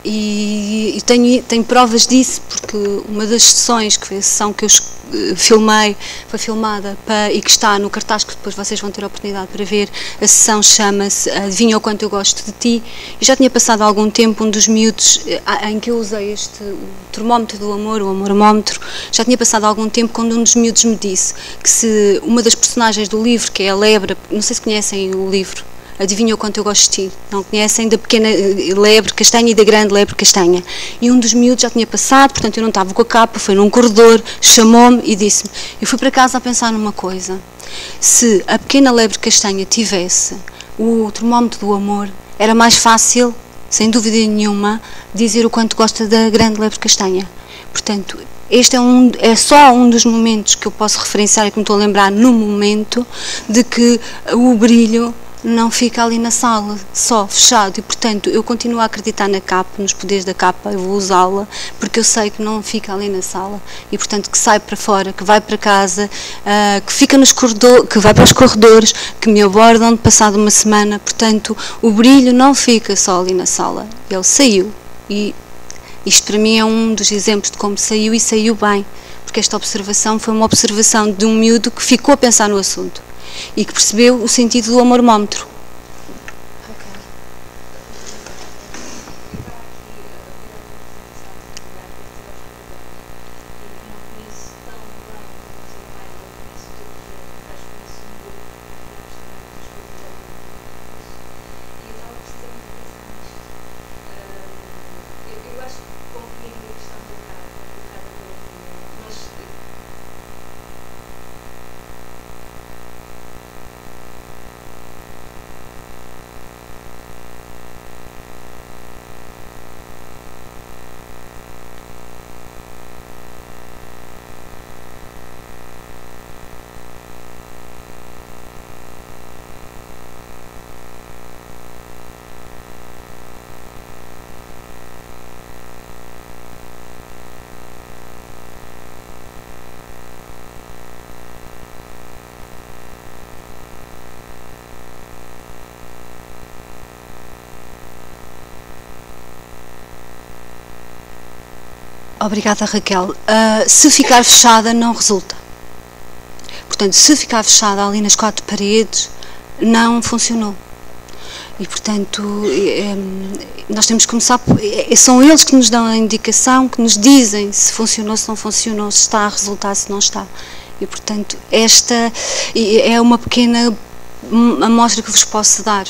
E tenho provas disso, porque uma das sessões, que foi a sessão que eu filmei, foi filmada e que está no cartaz, que depois vocês vão ter a oportunidade para ver, a sessão chama-se Adivinha o Quanto Eu Gosto de Ti, e já tinha passado algum tempo, um dos miúdos em que eu usei o termómetro do amor, o amormómetro, já tinha passado algum tempo quando um dos miúdos me disse que se uma das personagens do livro, que é a lebre, não sei se conhecem o livro, Adivinha o Quanto Eu Gosto de Ti, não conhecem, da pequena lebre castanha e da grande lebre castanha. E um dos miúdos já tinha passado, portanto eu não estava com a capa, foi num corredor, chamou-me e disse-me, eu fui para casa a pensar numa coisa, se a pequena lebre castanha tivesse o termómetro do amor, era mais fácil, sem dúvida nenhuma, dizer o quanto gosta da grande lebre castanha. Portanto, este é só um dos momentos que eu posso referenciar e que me estou a lembrar no momento de que o brilho não fica ali na sala, só, fechado, e portanto eu continuo a acreditar na capa, nos poderes da capa, eu vou usá-la, porque eu sei que não fica ali na sala, e portanto que sai para fora, que vai para casa, que fica nos corredores, que vai para os corredores, que me abordam passado uma semana, portanto o brilho não fica só ali na sala, ele saiu, e isto para mim é um dos exemplos de como saiu, e saiu bem, porque esta observação foi uma observação de um miúdo que ficou a pensar no assunto e que percebeu o sentido do amormómetro. Obrigada, Raquel. Se ficar fechada, não resulta. Portanto, se ficar fechada ali nas 4 paredes, não funcionou. E, portanto, nós temos que começar... São eles que nos dão a indicação, que nos dizem se funcionou, se não funcionou, se está a resultar, se não está. E, portanto, esta é uma pequena amostra que vos posso dar.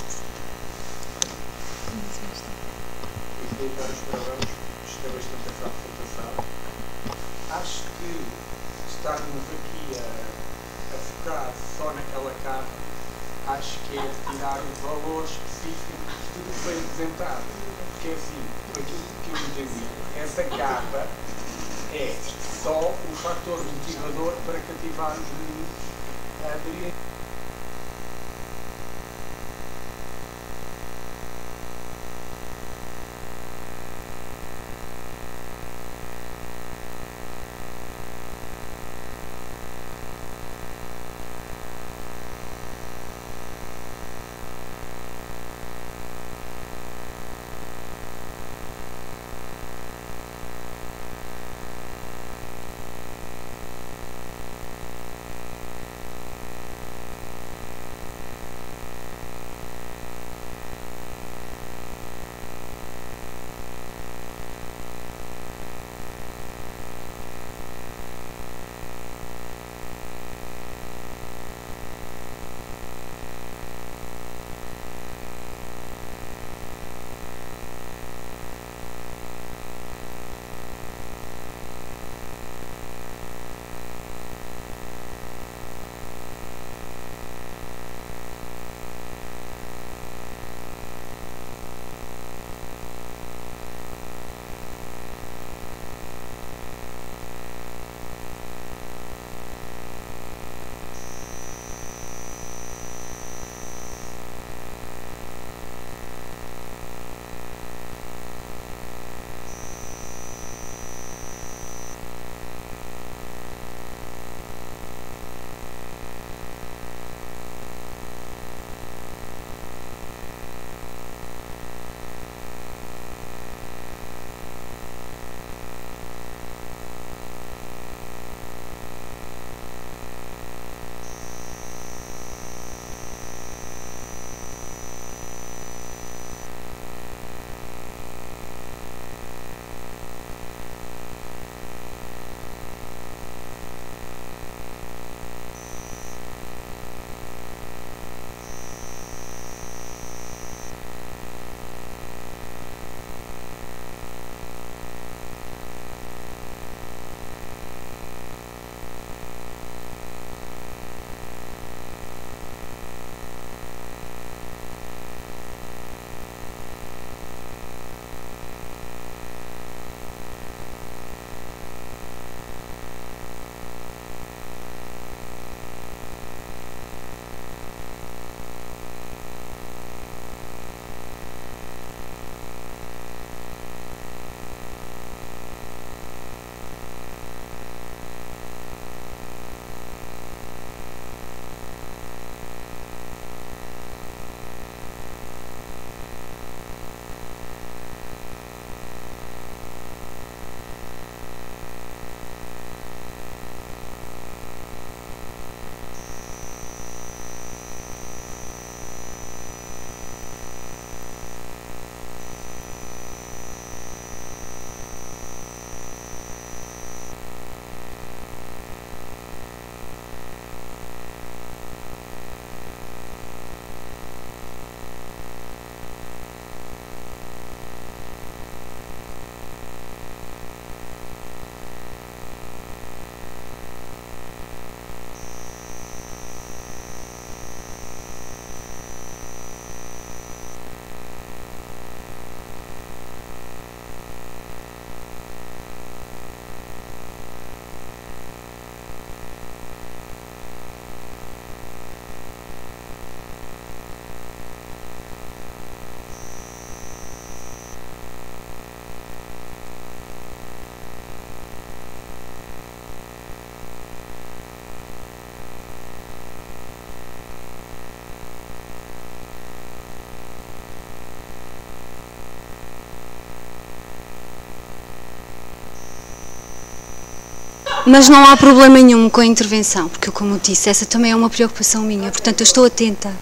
Mas não há problema nenhum com a intervenção, porque, como eu disse, essa também é uma preocupação minha, portanto, eu estou atenta.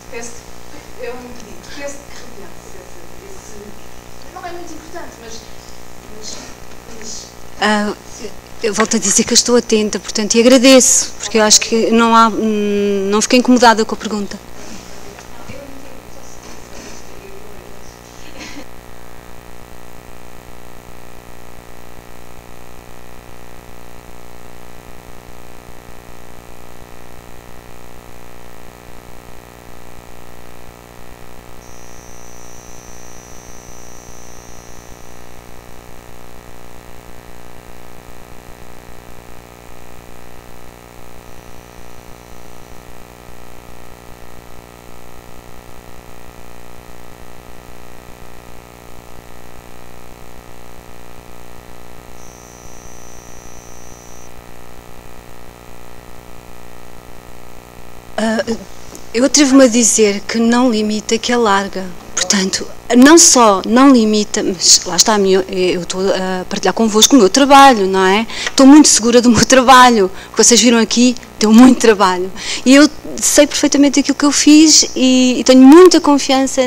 Peço, é um pedido, peço que repense esse. Não é muito importante, mas Eu volto a dizer que eu estou atenta, portanto, e agradeço, porque eu acho que não fiquei incomodada com a pergunta. Eu atrevo-me a dizer que não limita, que alarga. Portanto, não só não limita, mas lá está, eu estou a partilhar convosco o meu trabalho, não é? Estou muito segura do meu trabalho. O que vocês viram aqui deu muito trabalho. E eu sei perfeitamente aquilo que eu fiz e tenho muita confiança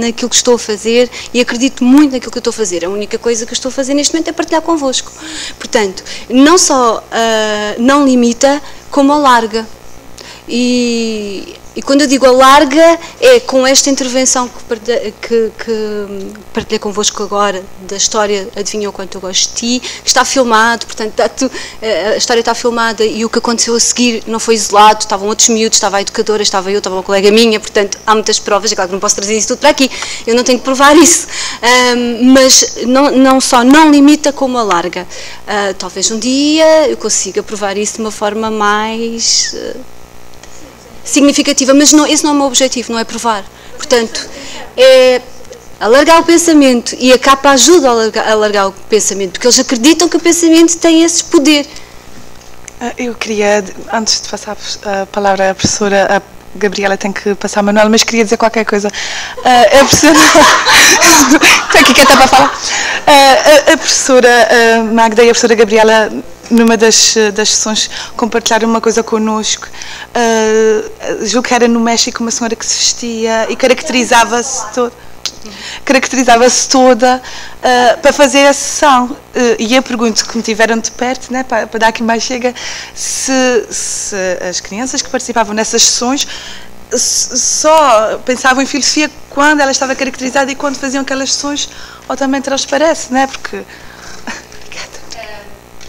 naquilo que estou a fazer e acredito muito naquilo que eu estou a fazer. A única coisa que eu estou a fazer neste momento é partilhar convosco. Portanto, não só não limita, como alarga. E quando eu digo alarga, é com esta intervenção que partilhei convosco agora, da história Adivinha o Quanto Eu Gosto de Ti, que está filmado, portanto, a história está filmada e o que aconteceu a seguir não foi isolado, estavam outros miúdos, estava a educadora, estava eu, estava uma colega minha, portanto, há muitas provas, é claro que não posso trazer isso tudo para aqui, eu não tenho que provar isso, mas não só não limita, como alarga. Talvez um dia eu consiga provar isso de uma forma mais significativa, mas esse não é o meu objetivo, não é provar. Portanto, é alargar o pensamento e a capa ajuda a alargar o pensamento, porque eles acreditam que o pensamento tem esse poder. Eu queria, antes de passar a palavra à professora, a Gabriela tem que passar a Manuel, mas queria dizer qualquer coisa. A professora... Estou aqui quieta para falar. A professora Magda e a professora Gabriela, numa das sessões, compartilharam uma coisa connosco. Julgo que era no México uma senhora que se vestia e caracterizava-se toda para fazer a sessão. E eu pergunto, que me tiveram de perto, né, para dar aqui mais chega, se as crianças que participavam nessas sessões só pensavam em filosofia quando ela estava caracterizada e quando faziam aquelas sessões, ou também transparece, né? Porque...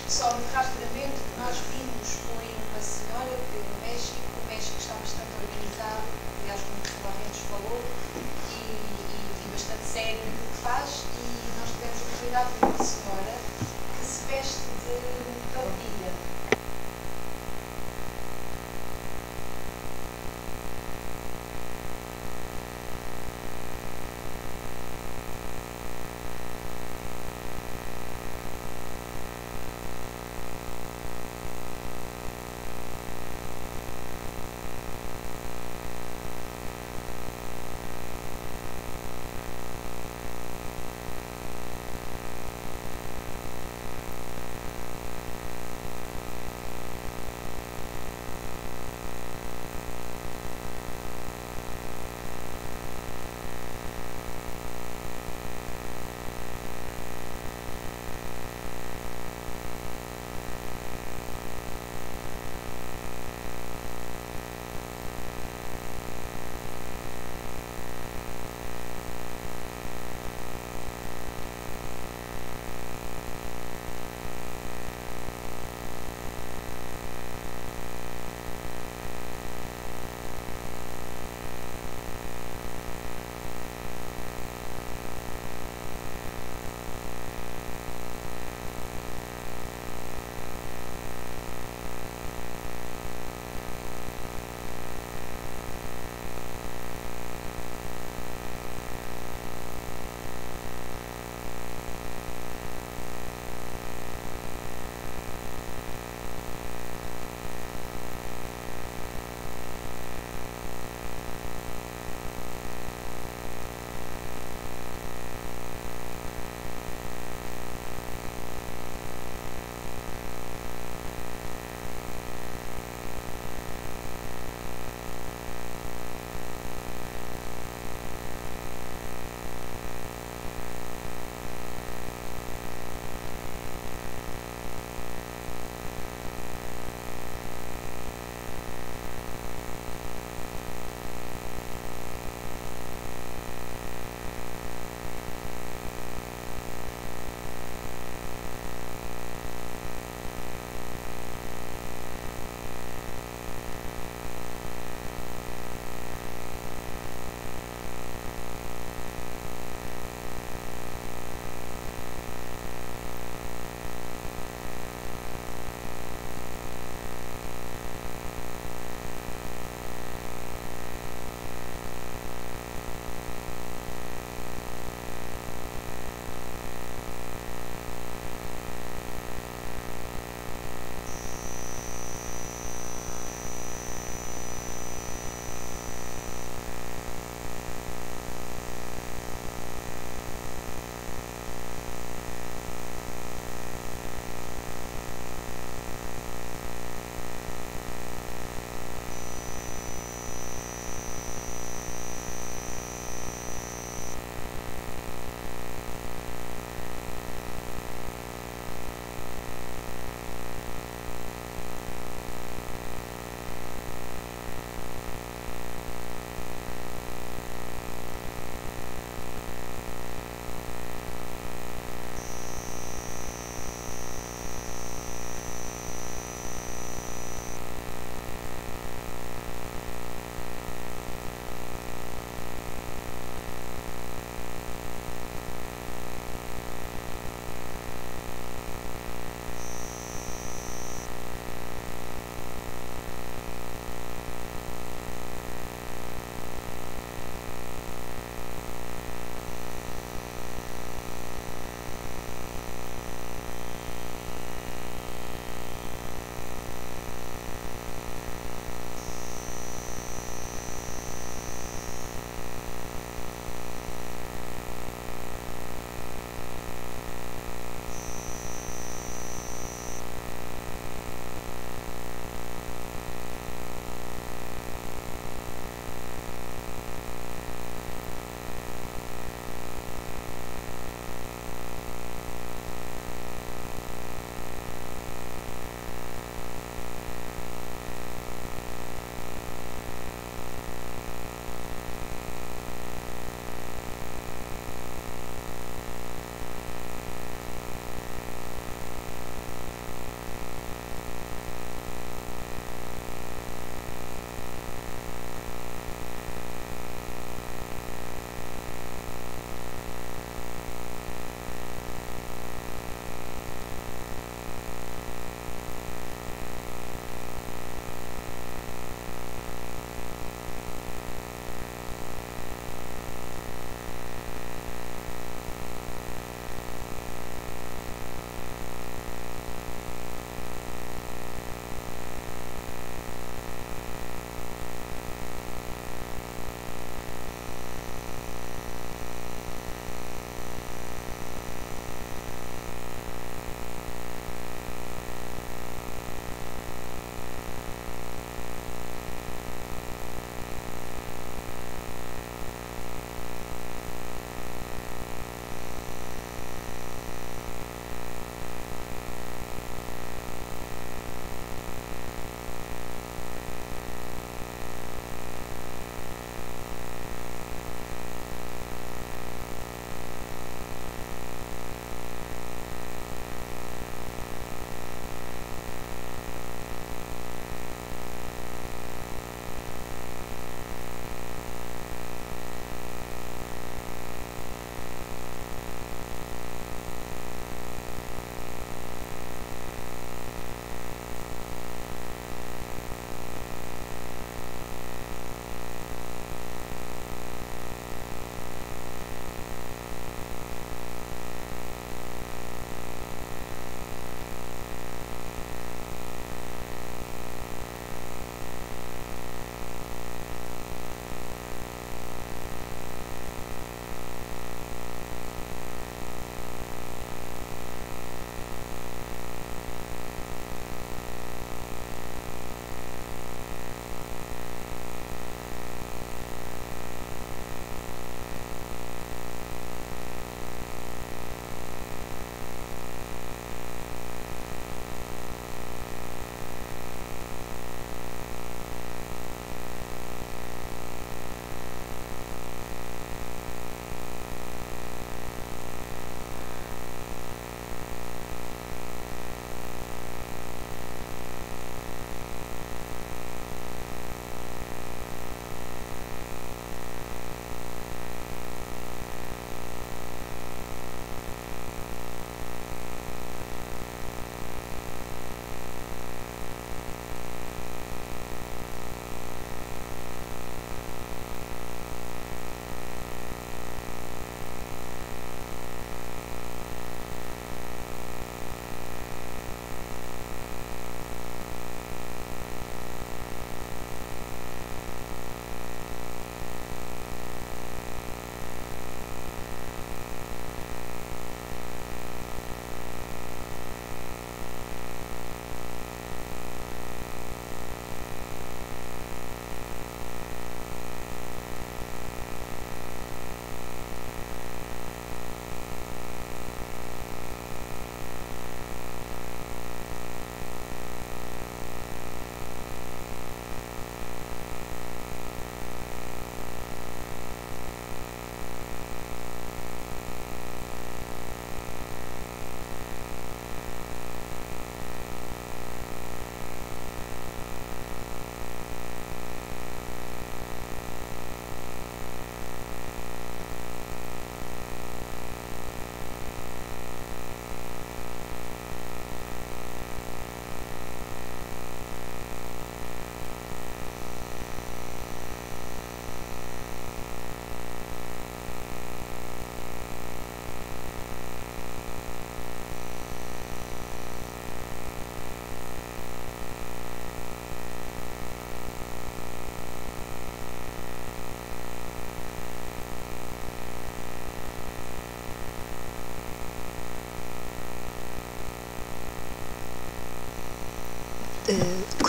só rapidamente, nós vimos uma senhora que no México está bastante organizado, aliás, como o Barretos falou, e bastante sério no que faz, e nós tivemos a oportunidade de ver uma senhora que se veste de palmilha.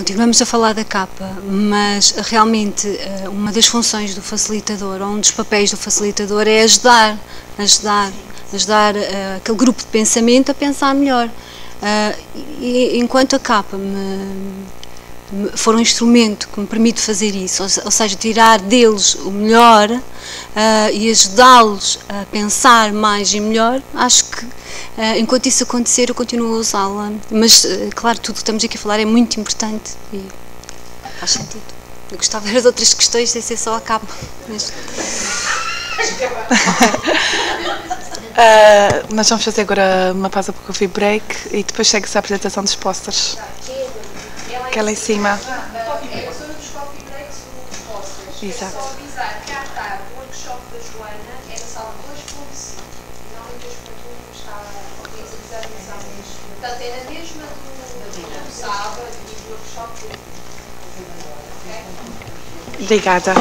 continuamos a falar da capa, mas realmente uma das funções do facilitador, ou um dos papéis do facilitador é ajudar aquele grupo de pensamento a pensar melhor. E enquanto a capa for um instrumento que me permite fazer isso, ou seja, tirar deles o melhor e ajudá-los a pensar mais e melhor, acho que enquanto isso acontecer eu continuo a usá-la, mas claro, tudo que estamos aqui a falar é muito importante e faz sentido. Eu gostava de ver as outras questões sem ser só a capa. Mas... nós vamos fazer agora uma pausa para o coffee break e depois segue-se a apresentação dos posters. Que é lá em cima. É a zona dos coffee breaks dos posters. Exato. É só avisar que à tarde o workshop da Joana é na sala 2.5 e não em 2.1, está organizado exatamente. Portanto, é na mesma do sábado e do workshop. Ok? Obrigada.